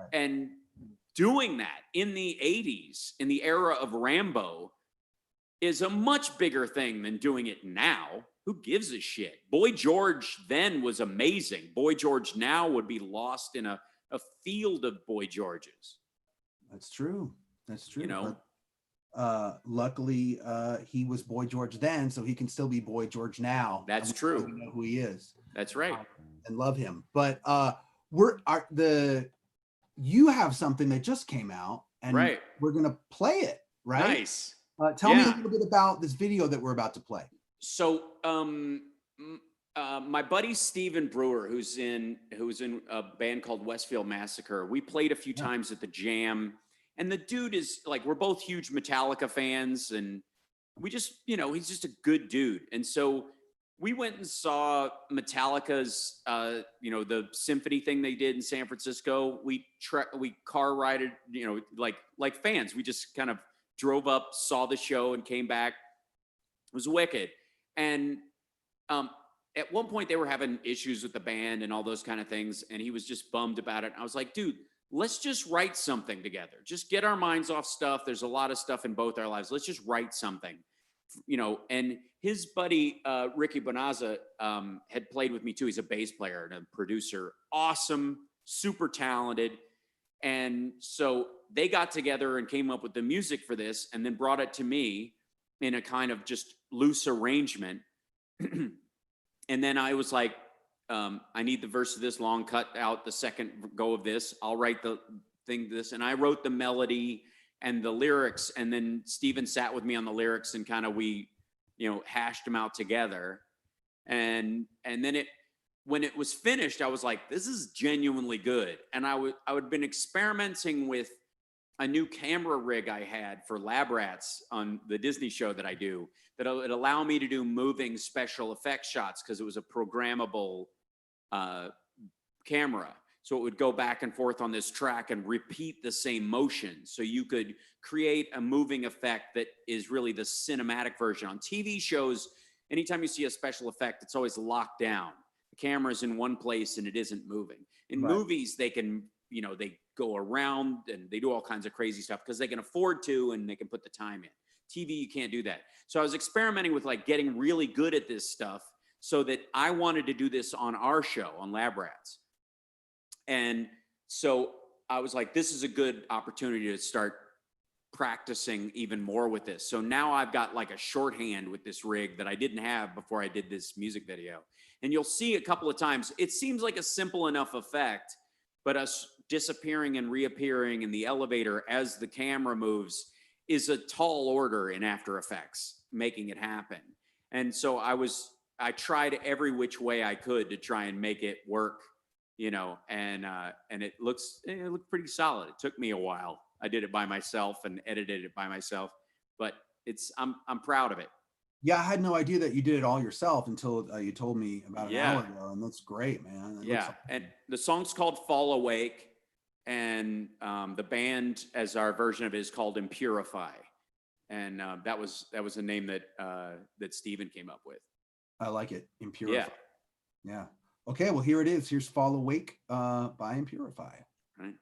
doing that in the 80s, in the era of Rambo, is a much bigger thing than doing it now. Who gives a shit? Boy George then was amazing. Boy George now would be lost in a field of Boy Georges. That's true. That's true. luckily he was Boy George then, so he can still be Boy George now. That's true. We know who he is. That's right. And love him. But you have something that just came out, and we're gonna play it, right? Nice. Tell me a little bit about this video that we're about to play. So my buddy Steven Brewer, who's in a band called Westfield Massacre, we played a few times at the Jam, and the dude is like, we're both huge Metallica fans, and we just, he's just a good dude. And so we went and saw Metallica's, the symphony thing they did in San Francisco. We car rided, like fans. We just kind of drove up, saw the show, and came back. It was wicked. And at one point they were having issues with the band and all those kind of things, and he was just bummed about it. And I was like, dude, let's just write something together. Just get our minds off stuff. There's a lot of stuff in both our lives. Let's just write something, and his buddy, Ricky Bonazza, had played with me too. He's a bass player and a producer. Awesome, super talented. And so they got together and came up with the music for this, and then brought it to me in a kind of just loose arrangement. And then I was like, I need the verse of this long, cut out the second go of this. I'll write the thing this. And I wrote the melody and the lyrics. And then Steven sat with me on the lyrics, and kind of we, hashed them out together. And then when it was finished, I was like, this is genuinely good. And I would been experimenting with a new camera rig I had for Lab Rats on the Disney show that I do, that would allow me to do moving special effects shots, because it was a programmable camera. So it would go back and forth on this track and repeat the same motion. So you could create a moving effect that is really the cinematic version. On TV shows, anytime you see a special effect, it's always locked down. The camera's in one place and it isn't moving. In movies, they can, they go around and they do all kinds of crazy stuff because they can afford to, and they can put the time in. TV, you can't do that. So I was experimenting with like getting really good at this stuff, so that I wanted to do this on our show on Lab Rats. And so I was like, this is a good opportunity to start practicing even more with this. So now I've got like a shorthand with this rig that I didn't have before I did this music video. And you'll see a couple of times, it seems like a simple enough effect, but us disappearing and reappearing in the elevator as the camera moves is a tall order in After Effects, making it happen. And so I tried every which way I could to try and make it work, and it looked pretty solid. It took me a while. I did it by myself and edited it by myself, but I'm proud of it. Yeah, I had no idea that you did it all yourself until you told me about an hour ago, and that's great, man. And the song's called Fall Awake, and the band, as our version of it, is called Impurify, and that was a name that Steven came up with. I like it, Impurify. Yeah. Okay, well, here it is. Here's Fall Awake by Impurify. Right.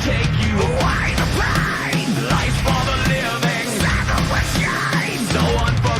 Take you away, the prize. Life's for the living, never with shame. So unforgettable.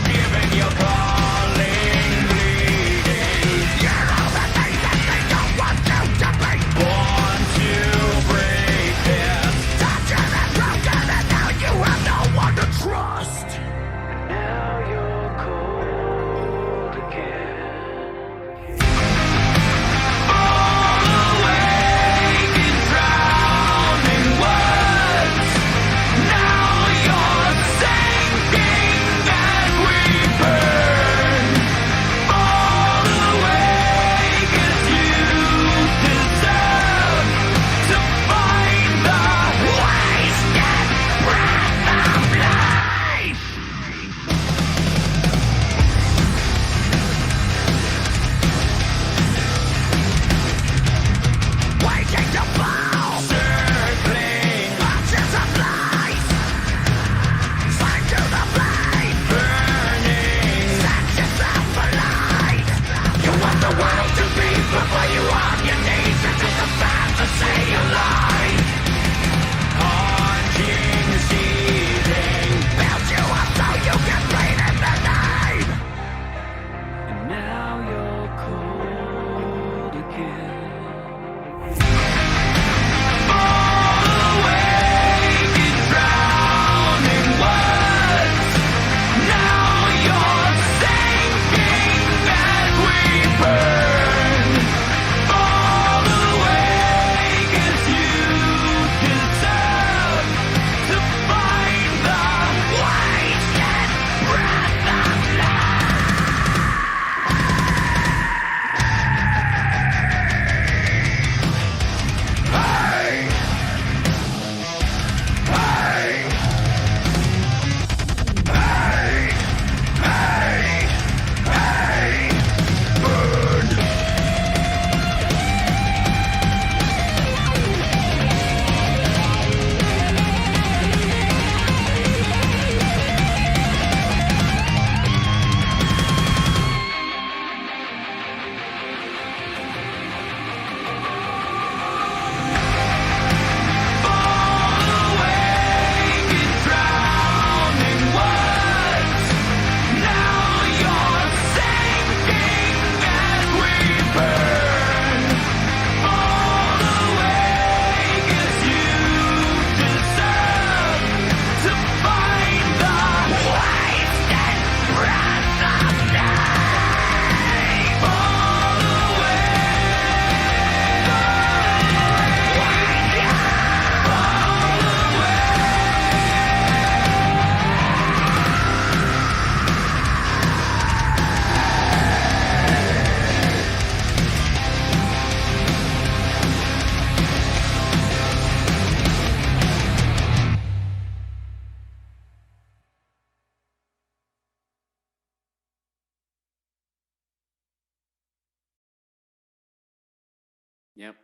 Yep.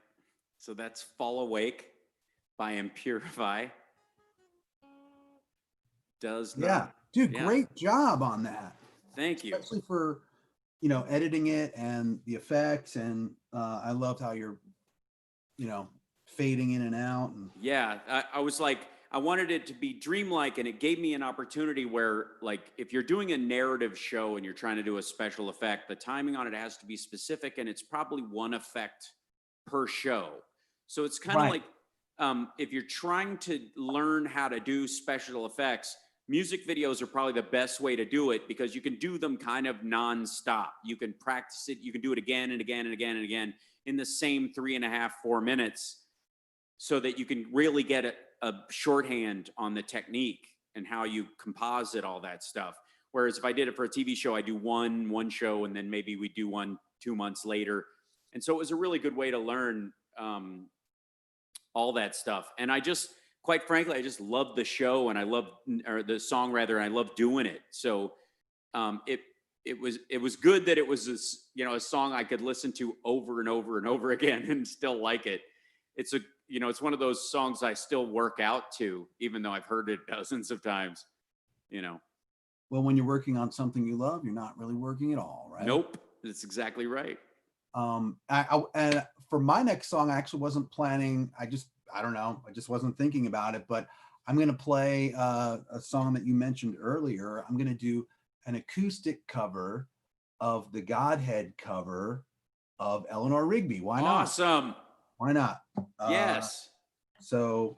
So that's Fall Awake by Impurify. Does Yeah, not. dude, Yeah. great job on that. Thank you. Especially for, you know, editing it and the effects. And I loved how you're, you know, fading in and out. And Yeah, I was like, I wanted it to be dreamlike, and it gave me an opportunity where, like, if you're doing a narrative show and you're trying to do a special effect, the timing on it has to be specific, and it's probably one effect per show. So it's kind of right, like if you're trying to learn how to do special effects, music videos are probably the best way to do it because you can do them kind of nonstop. You can practice it, you can do it again and again and again and again in the same 3.5, 4 minutes, so that you can really get a shorthand on the technique and how you composite all that stuff. Whereas if I did it for a TV show, I do one show and then maybe we do one 2 months later. And so it was a really good way to learn all that stuff. And I just, quite frankly, I just loved the show, and I loved, or the song rather, and I loved doing it. So it was good that it was this, you know, a song I could listen to over and over and over again and still like it. It's a, you know, it's one of those songs I still work out to, even though I've heard it dozens of times, you know. well, when you're working on something you love, you're not really working at all, right? Nope, that's exactly right. And for my next song, I actually wasn't planning. I don't know. I just wasn't thinking about it, but I'm going to play a song that you mentioned earlier. I'm going to do an acoustic cover of the Godhead cover of Eleanor Rigby. Why not? Awesome. Why not? Yes. So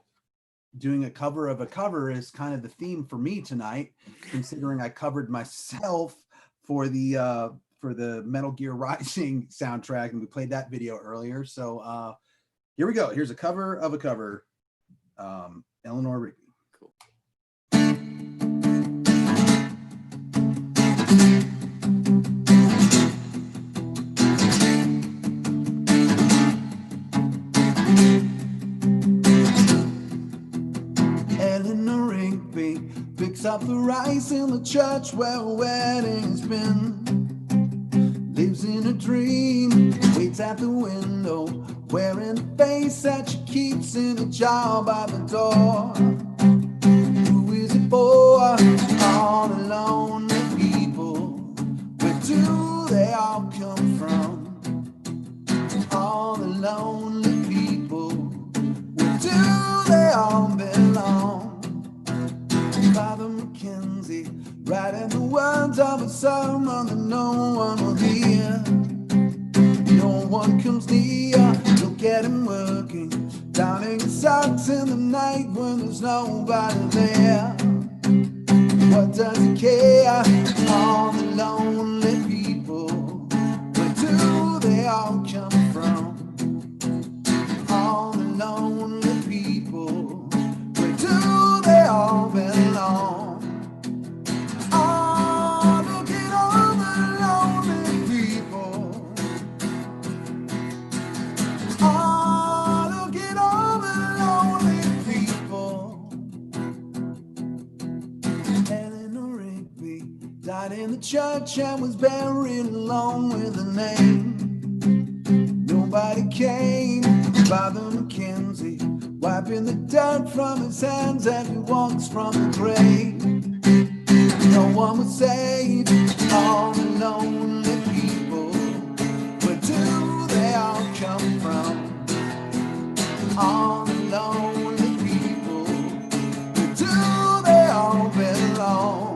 doing a cover of a cover is kind of the theme for me tonight, considering I covered myself for the Metal Gear Rising soundtrack, and we played that video earlier. So here we go. Here's a cover of a cover, Eleanor Rigby. Cool. Eleanor Rigby picks up the rice in the church where a wedding's been. Lives in a dream, waits at the window, wearing a face that she keeps in a jar by the door. Who is it for? All the lonely people. Where do they all come from? All the lonely people. Where do they all belong? Father Mackenzie, writing the words of a sermon that no one will hear. No one comes near, look at him working, downing his socks in the night when there's nobody there. What does he care? All the lonely people, where do they all come from? All the lonely people, where do they all belong? Died in the church and was buried along with her name. Nobody came. Father Mackenzie wiping the dirt from his hands as he walks from the grave. No one was saved. All the lonely people. Where do they all come from? All the lonely people. Where do they all belong?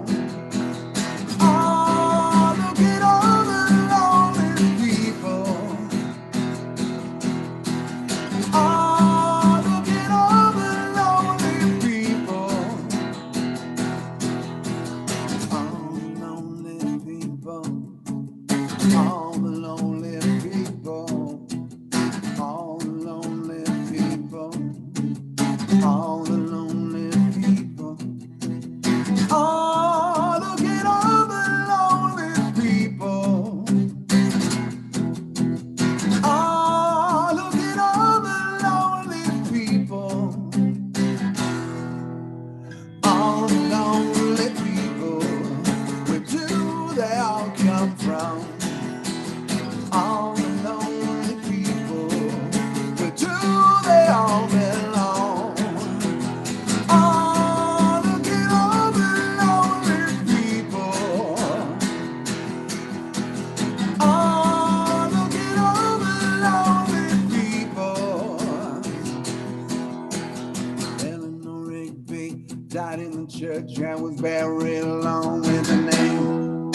church and was buried along with the name.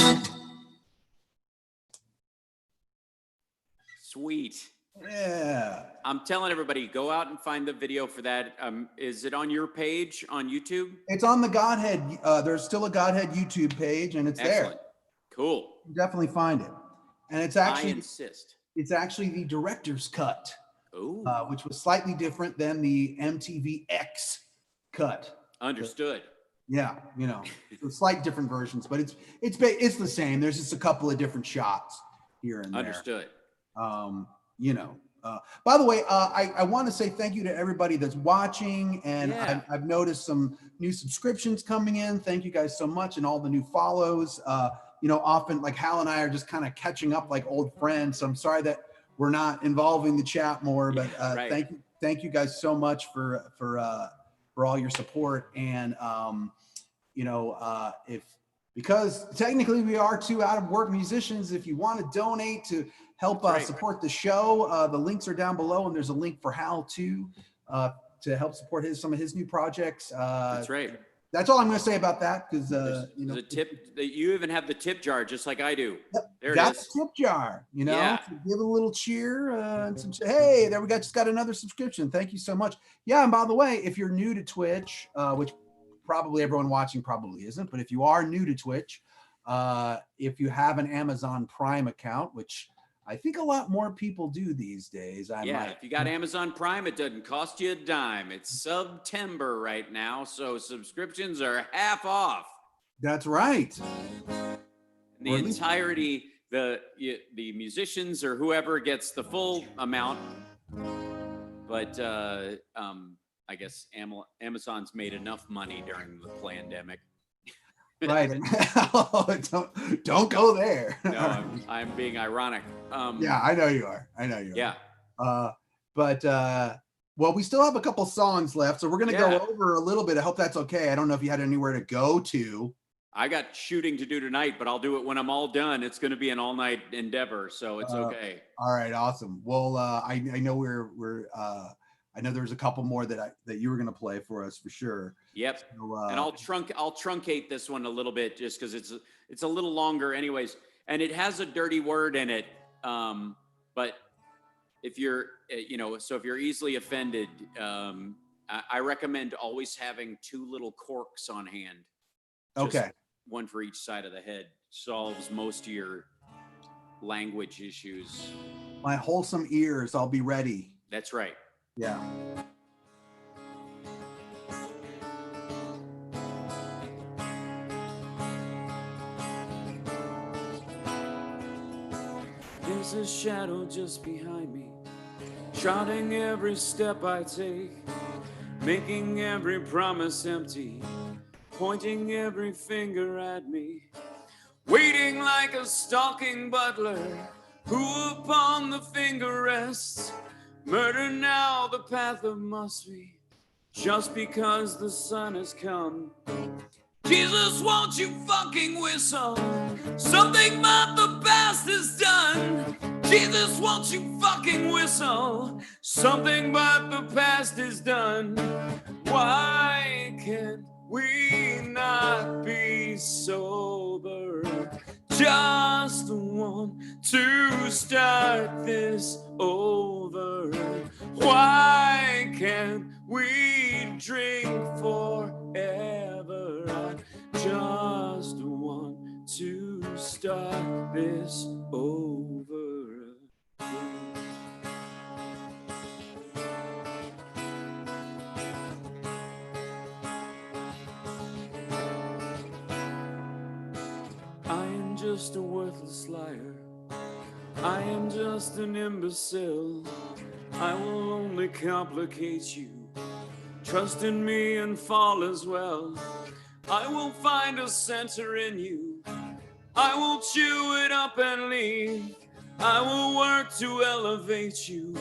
Sweet. Yeah. I'm telling everybody, go out and find the video for that. Is it on your page on YouTube? It's on the Godhead. There's still a Godhead YouTube page, and it's Excellent. there. Cool. You definitely find it. And it's I actually insist. it's actually the director's cut, Ooh. which was slightly different than the MTV X cut. Understood. Yeah, you know, so slight different versions, but it's the same. There's just a couple of different shots here and there. Understood. You know. By the way, I want to say thank you to everybody that's watching, and Yeah. I've noticed some new subscriptions coming in. Thank you guys so much, and all the new follows. You know, often like Hal and I are just kind of catching up like old friends. So I'm sorry that we're not involving the chat more, but right. thank you guys so much for all your support. And you know, because technically we are two out of work musicians, if you want to donate to help support the show, the links are down below, and there's a link for Hal too, to help support some of his new projects. That's right. That's all I'm going to say about that, because you know, the tip. You even have the tip jar, just like I do. There it that's is. a tip jar. You know, Yeah. to give a little cheer. And hey, there we just got another subscription. Thank you so much. Yeah, and by the way, if you're new to Twitch, which probably everyone watching probably isn't, but if you are new to Twitch, if you have an Amazon Prime account, which I think a lot more people do these days. If you got Amazon Prime, it doesn't cost you a dime. It's September right now, so subscriptions are half off. That's right. The entirety, the musicians or whoever gets the full amount, but I guess Amazon's made enough money during the pandemic. Right. don't go there. No, I'm being ironic. Yeah, I know you are. Yeah. Well, we still have a couple songs left, so we're going to go over a little bit. I hope that's okay. I don't know if you had anywhere to go to. I got shooting to do tonight, but I'll do it when I'm all done. It's going to be an all-night endeavor, so it's okay. All right, awesome. Well, I know I know there's a couple more that you were going to play for us for sure. Yep. So, and I'll truncate this one a little bit just because it's a little longer, anyways. And it has a dirty word in it, but if you're if you're easily offended, I recommend always having 2 little corks on hand. Okay. One for each side of the head. Solves most of your language issues. My wholesome ears, I'll be ready. That's right. Yeah. There's a shadow just behind me, trotting every step I take, making every promise empty, pointing every finger at me, waiting like a stalking butler, who upon the finger rests. Murder now the path of must be, just because the sun has come. Jesus, won't you fucking whistle? Something but the past is done. Jesus, won't you fucking whistle? Something but the past is done. Why can't we not be sober? Just want to start this over. Why can't we drink forever? I just want to start this over. I am just a worthless liar. I am just an imbecile. I will only complicate you. Trust in me and fall as well. I will find a center in you. I will chew it up and leave. I will work to elevate you.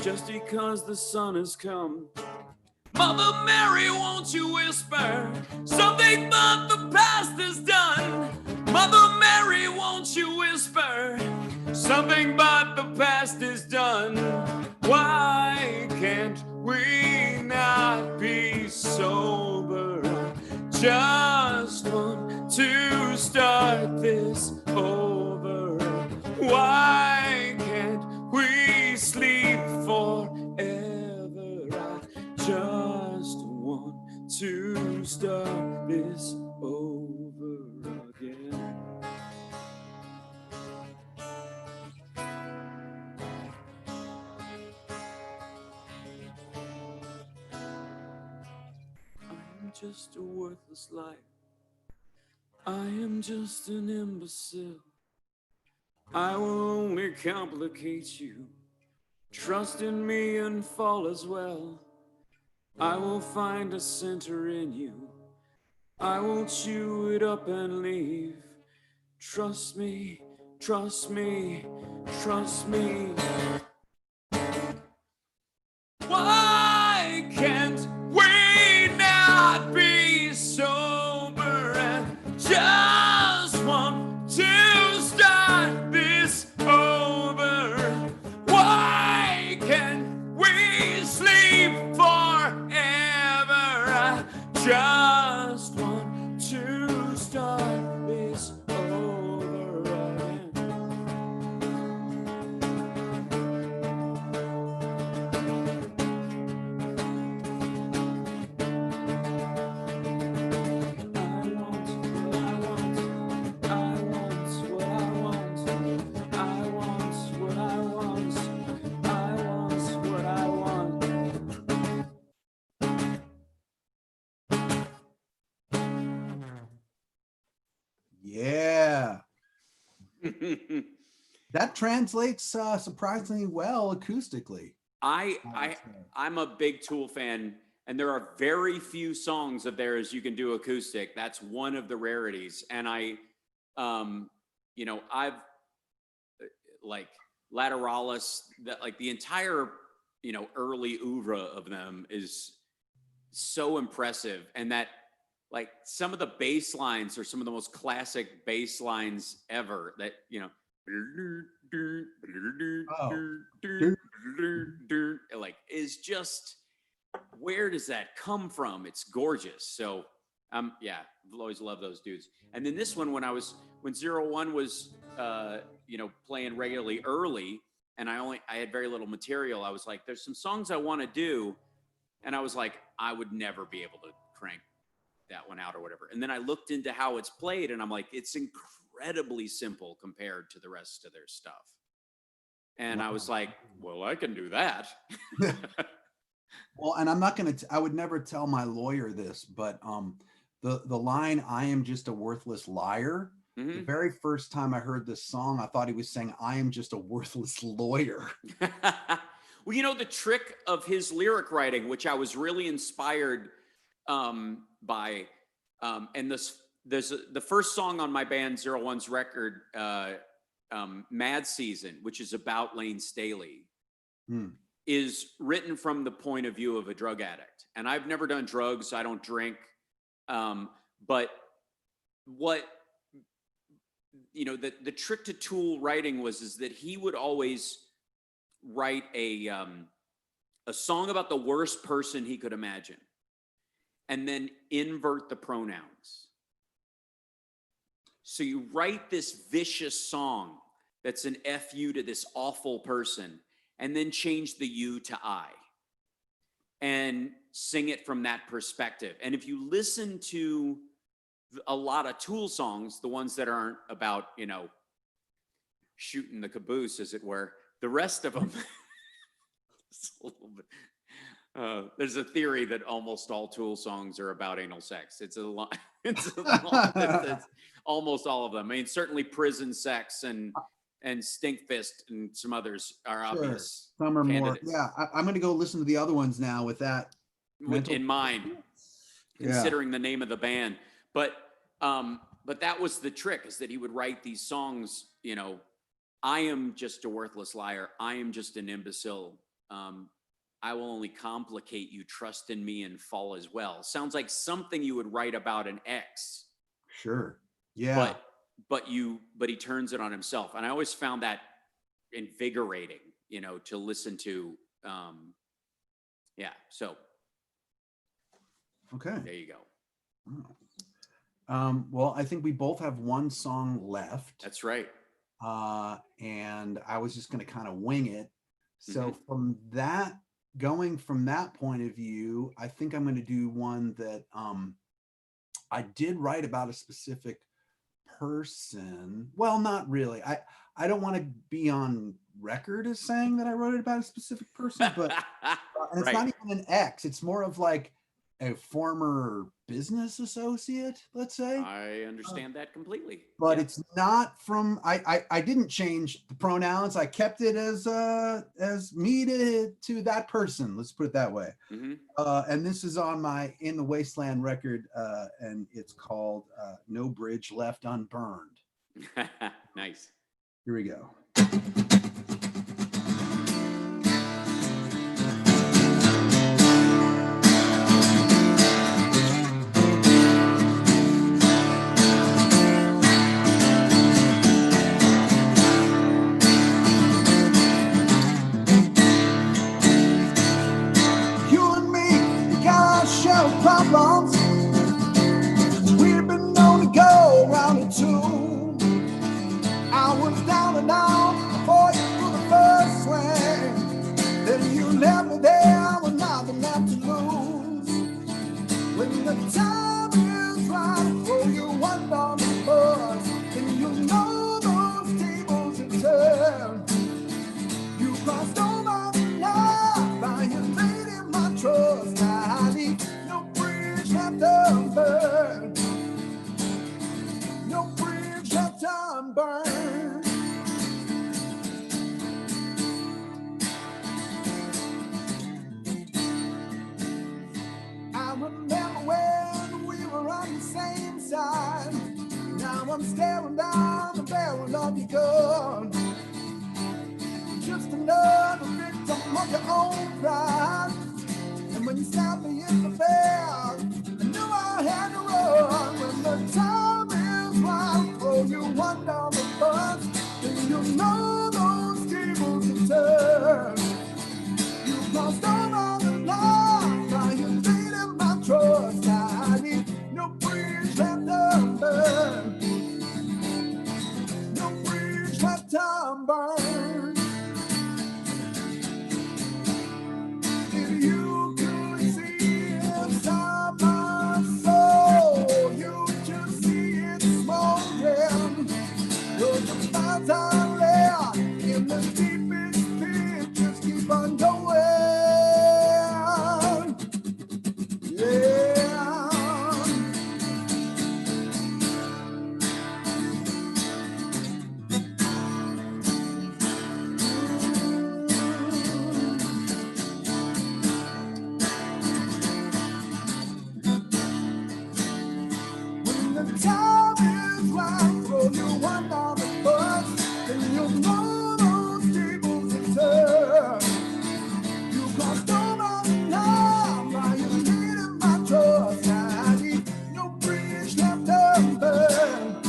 Just because the sun has come. Mother Mary, won't you whisper something but the past is done? Mother Mary, won't you whisper something but the past is done? Why can't we not be sober? Just to start this over? Why can't we sleep forever? I just want to start this over again. I'm just a worthless liar. I am just an imbecile. I will only complicate you. Trust in me and fall as well. I will find a center in you. I will chew it up and leave. Trust me, trust me, trust me. Why can't we not be sober and just want to start this over? Why can't we sleep forever? I just want to start this over again. Yeah. That translates surprisingly well acoustically. I'm a big Tool fan, and there are very few songs of theirs you can do acoustic. That's one of the rarities. And I've like Lateralis, that like the entire, early oeuvre of them is so impressive. And that like some of the bass lines are some of the most classic bass lines ever that, like is just, where does that come from? It's gorgeous. So yeah, I've always loved those dudes. And then this one, when 01 was playing regularly early, and I had very little material, I was like, there's some songs I want to do, and I was like, I would never be able to crank that one out or whatever. And then I looked into how it's played, and I'm like, it's incredibly simple compared to the rest of their stuff. And I was like, well, I can do that. Well, and I'm not going to, I would never tell my lawyer this, but the line, I am just a worthless liar. Mm-hmm. The very first time I heard this song, I thought he was saying, I am just a worthless lawyer. Well, the trick of his lyric writing, which I was really inspired by, and there's the first song on my band 01's record, Mad Season, which is about Lane Staley, is written from the point of view of a drug addict. And I've never done drugs. I don't drink. But what, the trick to Tool writing is that he would always write a song about the worst person he could imagine, and then invert the pronouns. So you write this vicious song that's an FU to this awful person, and then change the you to I, and sing it from that perspective. And if you listen to a lot of Tool songs, the ones that aren't about, shooting the caboose, as it were, the rest of them, it's a little bit, there's a theory that almost all Tool songs are about anal sex. It's it's almost all of them. I mean, certainly Prison Sex and Stinkfist and some others are obvious. Some are candidates. more. Yeah, I'm going to go listen to the other ones now with that in mind, considering the name of the band. But that was the trick, is that he would write these songs, I am just a worthless liar. I am just an imbecile. I will only complicate you. Trust in me and fall as well. Sounds like something you would write about an ex. Sure. Yeah. But he turns it on himself. And I always found that invigorating, to listen to. Yeah. So. Okay. There you go. Well, I think we both have one song left. That's right. And I was just going to kind of wing it. So Mm-hmm. going from that point of view, I think I'm going to do one that I did write about a specific person. Well, not really. I don't want to be on record as saying that I wrote it about a specific person, but and it's Right. not even an ex. It's more of like a former business associate, let's say. I Uh, understand that completely. but Yeah. it's not from. I didn't change the pronouns. I kept it as me to that person. Let's put it that way. Mm-hmm. And this is on my In the Wasteland record, and it's called No Bridge Left Unburned. Nice. Here we go. You and me, we got our share of problems. We've been known to go around it too. I was down and out before you threw the first swing. Then you left me there with nothing left to lose. When the time is right for you one on the bus, and you know those tables have turned. You crossed over the line, violating my trust. I need no bridge left unburned. No bridge left unburned. I remember when we were on the same side. Now I'm staring down the barrel of your gun. Just another victim of your own pride. And when you stabbed me in the back, I knew I had to run. When the time is right for you one down the bus, then you know those tables have turned. You crossed over the line, now you're leading my trust. I need no bridge left unburned. No bridge left unburned. If you could see inside my soul, you just see it smoldering. There's a fire left in the deepest pit, just keep on going. Yeah. When the time is right, throw you one on the bus, then you'll know those tables have turned. You crossed over the line, now you're leading my trust. I need no bridge left unburned.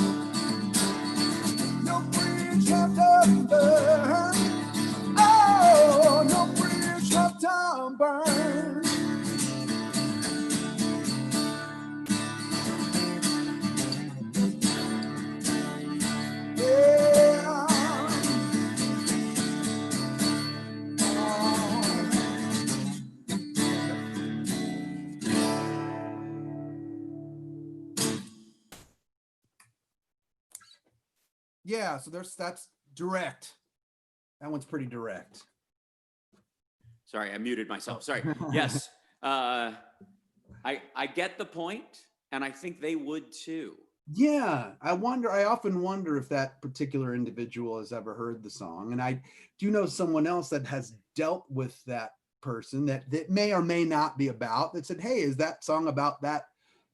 No bridge left unburned. Oh, no bridge left unburned. Yeah. Yeah, so that's direct. That one's pretty direct. Sorry, I muted myself. Sorry. Yes. I get the point, and I think they would too. Yeah, I often wonder if that particular individual has ever heard the song. And I do know someone else that has dealt with that person that may or may not be about, that said, hey, is that song about that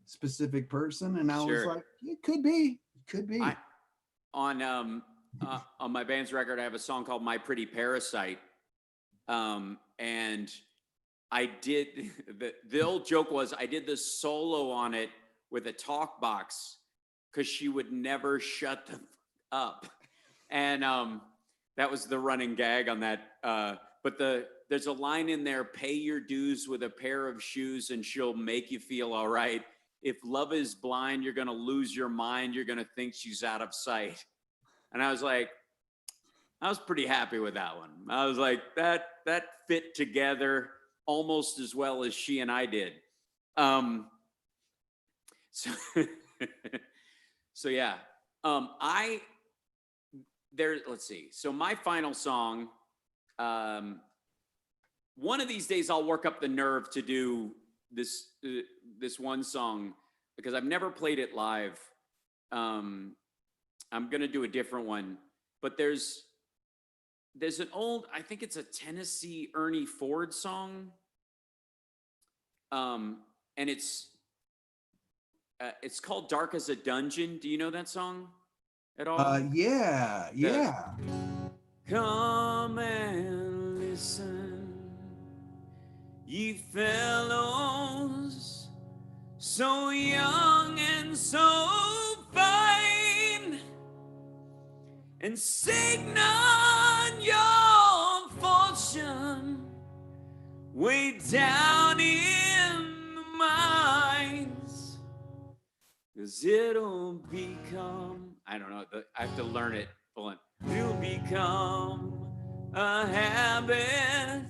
specific person? And I was Sure. like, it could be. It could be. On my band's record, I have a song called "My Pretty Parasite," and I did the old joke was I did the solo on it with a talk box because she would never shut the f- up, and that was the running gag on that. But there's a line in there: "Pay your dues with a pair of shoes, and she'll make you feel all right." if love is blind, you're going to lose your mind. You're going to think she's out of sight. And I was like, I was pretty happy with that one. I was like, that fit together almost as well as she and I did. So, so yeah, let's see. So my final song, one of these days I'll work up the nerve to do this one song because I've never played it live. I'm going to do a different one, but there's an old, I think it's a Tennessee Ernie Ford song. And it's called Dark as a Dungeon. Do you know that song at all? Yeah. Come and listen, ye fellows, so young and so fine, and sign on your fortune way down in the mines, 'cause it'll become, I don't know, I have to learn it. Hold on. It'll become a habit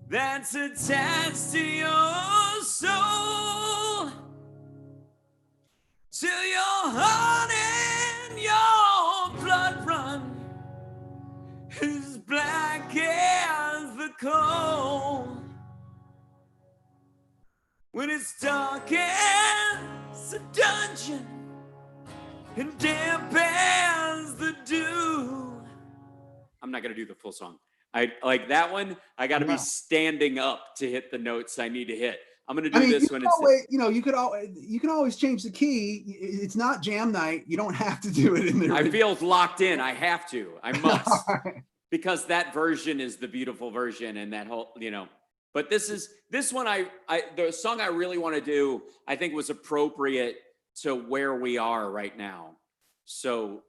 that's attached to your soul, till your heart and your blood run as black as the coal. When it's dark as a dungeon and damp as the dew. I'm not gonna do the full song. I like that one. I got to be standing up to hit the notes I need to hit. I'm gonna do this one instead. You can always change the key. It's not jam night. You don't have to do it in there. I feel locked in. I have to. I must. Because that version is the beautiful version, and that whole, But this one. The song I really want to do, I think, was appropriate to where we are right now. So,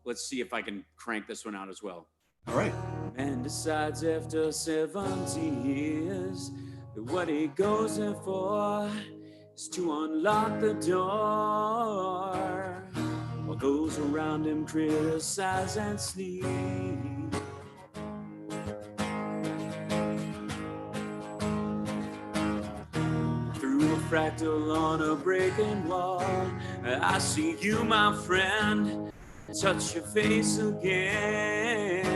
let's see if I can crank this one out as well. All right. Man decides after 70 years that what he goes there for is to unlock the door, while those around him criticize and sleep. Through a fractal on a breaking wall, I see you, my friend, touch your face again.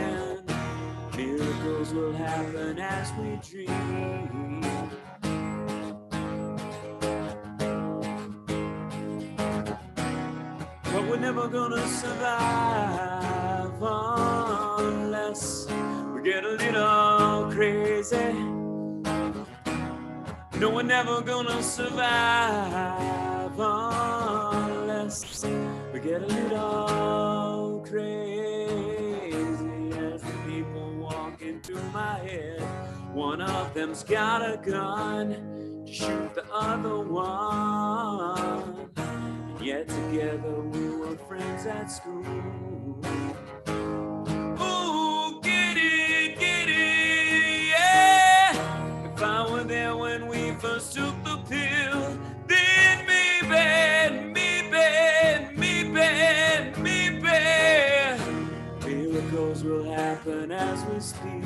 Miracles will happen as we dream. But we're never gonna survive unless we get a little crazy. No, we're never gonna survive unless we get a little crazy. As the people walking through my head, one of them's got a gun to shoot the other one. And yet together we were friends at school. Ooh, get it, yeah. If I were there when we first took the pill, then miracles will happen as we speak.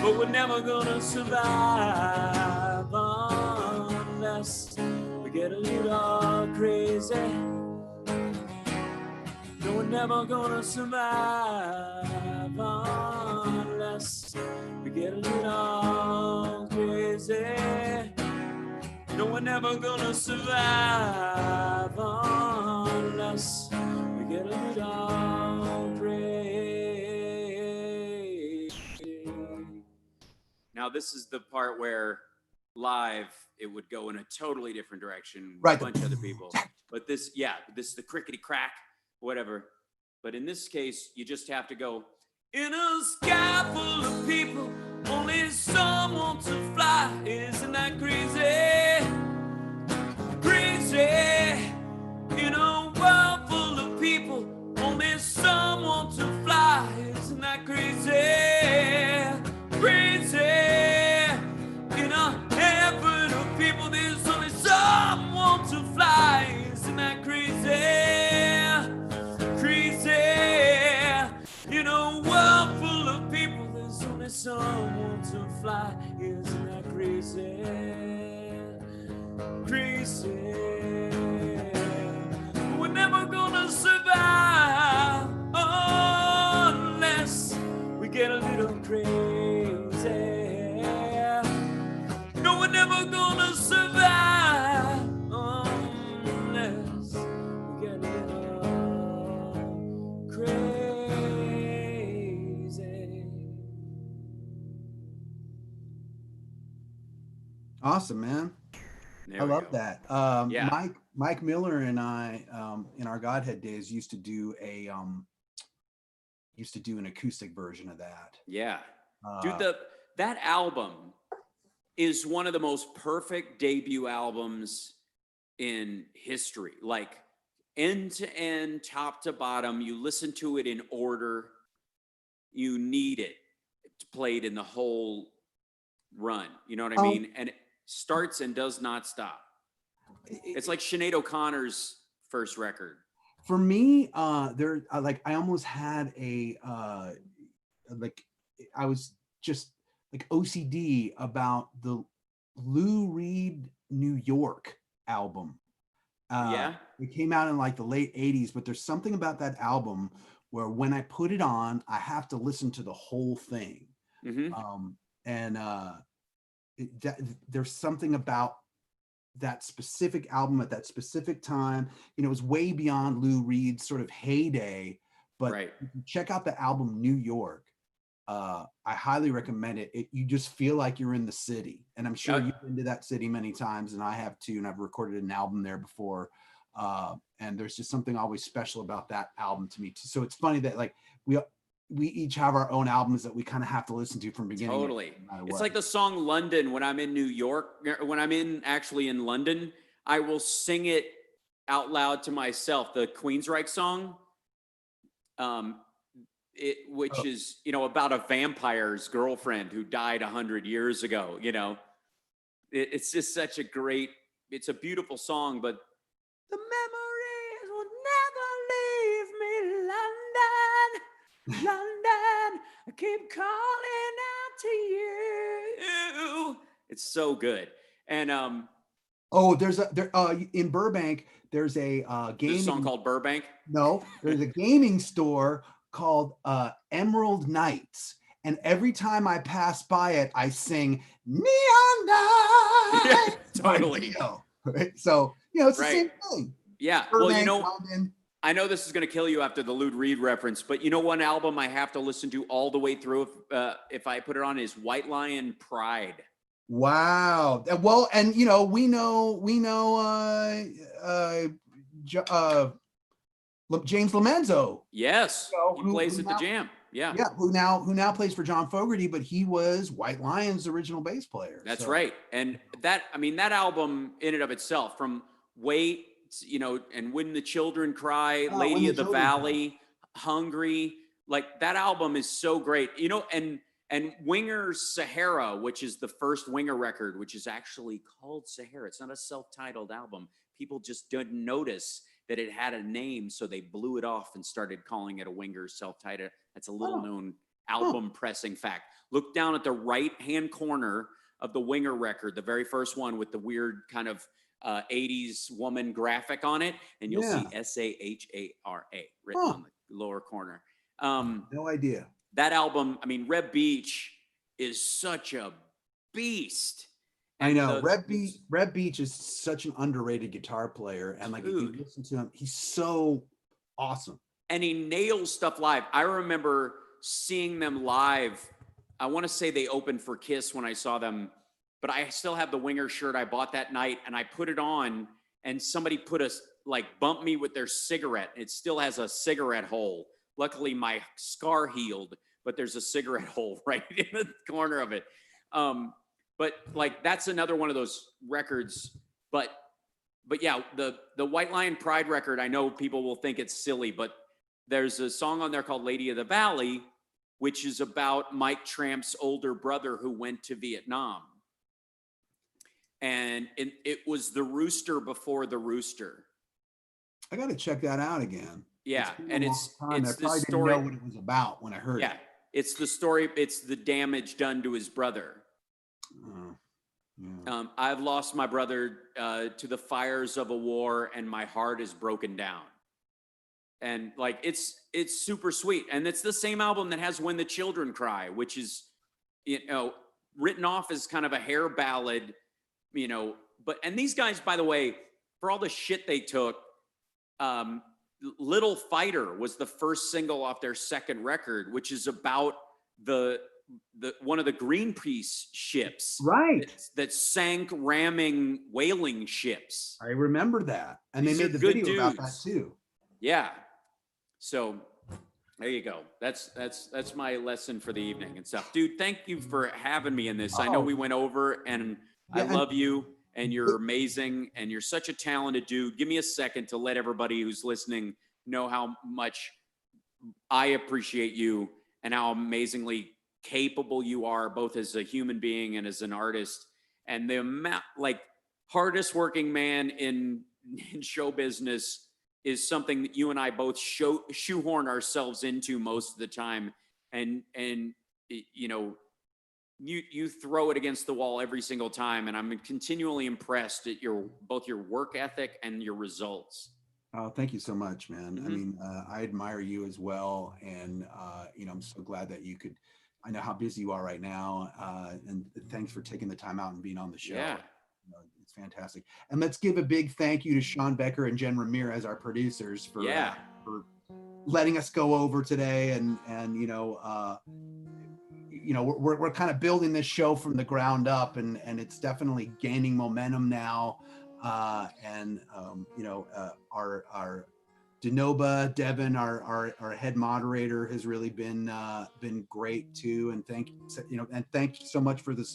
But we're never gonna survive unless we get a little crazy. No, we're never gonna survive unless we get a little crazy. No, we're never gonna survive unless we get a little crazy. Now, this is the part where live it would go in a totally different direction with a bunch of other people. But this is the crickety crack, whatever. But in this case, you just have to go, in a sky full of people, only some want to fly. Isn't that crazy? Crazy. In a world full of people, only some want to fly. to fly. Isn't that crazy? Crazy. We're never gonna survive unless we get a little crazy. No, we're never gonna survive unless we get a little crazy. Awesome, man. I love that. Yeah. Mike Miller and I, in our Godhead days, used to do an acoustic version of that. Yeah. Dude, Uh, that album is one of the most perfect debut albums in history. Like end to end, top to bottom, you listen to it in order. You need it played in the whole run. You know what I mean? And it starts and does not stop. It's like Sinead O'Connor's first record. For me, I almost had I was just like OCD about the Lou Reed New York album. Yeah. It came out in like the late 80s, but there's something about that album where when I put it on, I have to listen to the whole thing. There's something about that specific album at that specific time. It was way beyond Lou Reed's sort of heyday, but if you check out the album New York. I highly recommend it. You just feel like you're in the city, and I'm sure you've been to that city many times, and I have too, and I've recorded an album there before. And there's just something always special about that album to me too. So it's funny that like we each have our own albums that we kind of have to listen to from beginning. Totally. It's like the song London. When I'm in New York, when I'm actually in London, I will sing it out loud to myself. The Queensryche song. Which is, about a vampire's girlfriend who died 100 years ago. It's just such a it's a beautiful song, but the memories will never leave me, London, London, I keep calling out to you. It's so good. And, in Burbank, there's a gaming song called Burbank. No, there's a gaming store called Emerald Nights, and every time I pass by it, I sing Neon Night. Yeah, totally. Right? So it's the same thing. Yeah. Burbank, well, London. I know this is going to kill you after the Lou Reed reference, but one album I have to listen to all the way through if I put it on is White Lion Pride. Wow. Well, and we know James Lomenzo. Yes, he plays at the Jam. Yeah, who now plays for John Fogerty, but he was White Lion's original bass player. That's right. And that album in and of itself, from Wait, and When the Children Cry, Lady of the Valley, Hungry, like that album is so great. And Winger's Sahara, which is the first Winger record, which is actually called Sahara. It's not a self-titled album. People just didn't notice that it had a name, so they blew it off and started calling it a Winger self-titled. That's a little-known album pressing fact. Look down at the right-hand corner of the Winger record, the very first one with the weird kind of 80s woman graphic on it, and you'll see Sahara written on the lower corner. No idea. That album, Reb Beach is such a beast. I know. Reb Beach is such an underrated guitar player. And if you listen to him, he's so awesome. And he nails stuff live. I remember seeing them live. I want to say they opened for Kiss when I saw them, but I still have the Winger shirt I bought that night, and I put it on, and somebody bumped me with their cigarette. It still has a cigarette hole. Luckily, my scar healed, but there's a cigarette hole right in the corner of it. But that's another one of those records. But yeah, the White Lion Pride record, I know people will think it's silly, but there's a song on there called Lady of the Valley, which is about Mike Tramp's older brother who went to Vietnam. And it was the rooster before the rooster. I got to check that out again. Yeah, and it's I probably didn't know what it was about when I heard it. It's the story. It's the damage done to his brother. Yeah. I've lost my brother to the fires of a war, and my heart is broken down. And like it's super sweet, and it's the same album that has "When the Children Cry," which is, written off as kind of a hair ballad, But and these guys, by the way, for all the shit they took, "Little Fighter" was the first single off their second record, which is about the one of the Greenpeace ships, Right. that sank ramming whaling ships. I remember that. And These they are made the good video about that dudes. too. Yeah. So there you go. That's my lesson for the evening and stuff. Dude, thank you for having me in this. I know we went over, and I Yeah, love you, and you're amazing, and you're such a talented dude. Give me a second to let everybody who's listening know how much I appreciate you and how amazingly capable you are, both as a human being and as an artist. And the amount, like, hardest working man in show business is something that you and I both shoehorn ourselves into most of the time. And you throw it against the wall every single time. And I'm continually impressed at both your work ethic and your results. Oh, thank you so much, man. Mm-hmm. I mean, I admire you as well. And, I'm so glad that I know how busy you are right now. And thanks for taking the time out and being on the show. Yeah. It's fantastic. And let's give a big thank you to Sean Becker and Jen Ramirez, our producers, for letting us go over today. And we're kind of building this show from the ground up, and it's definitely gaining momentum now. Our Denoba Devin, our head moderator, has really been great too. And thank you so much for the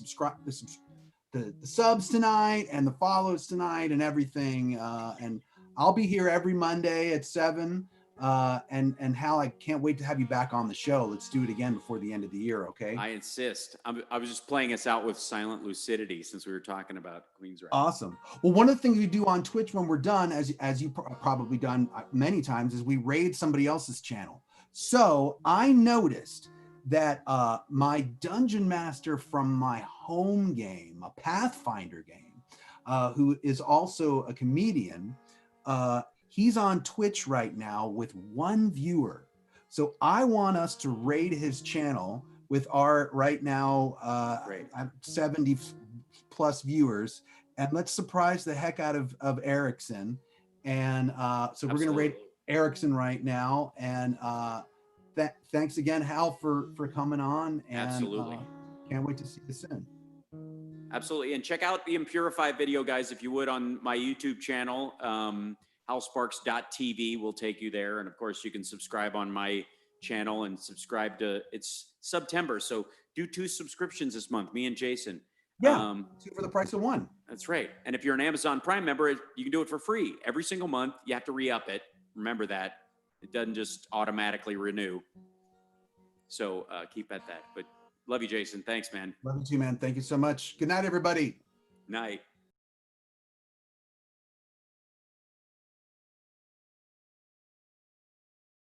subs tonight and the follows tonight and everything. And I'll be here every Monday at 7. And Hal, I can't wait to have you back on the show. Let's do it again before the end of the year, okay? I insist. I was just playing us out with Silent Lucidity since we were talking about Queen's Right. Awesome. Well, one of the things we do on Twitch when we're done, as you probably done many times, is we raid somebody else's channel. So I noticed that my dungeon master from my home game, a Pathfinder game, who is also a comedian, he's on Twitch right now with 1 viewer. So I want us to raid his channel with our right now 70 plus viewers, and let's surprise the heck out of Erickson. And so we're going to raid Erickson right now. And thanks again, Hal, for coming on. And Absolutely. Can't wait to see you soon. Absolutely. And check out the Impurify video, guys, if you would, on my YouTube channel. HalSparks.tv will take you there. And of course, you can subscribe on my channel and subscribe to, it's September. So do 2 subscriptions this month, me and Jason. Yeah, 2 for the price of 1. That's right. And if you're an Amazon Prime member, you can do it for free. Every single month, you have to re-up it. Remember that. It doesn't just automatically renew. So keep at that. But love you, Jason. Thanks, man. Love you too, man. Thank you so much. Good night, everybody. Night.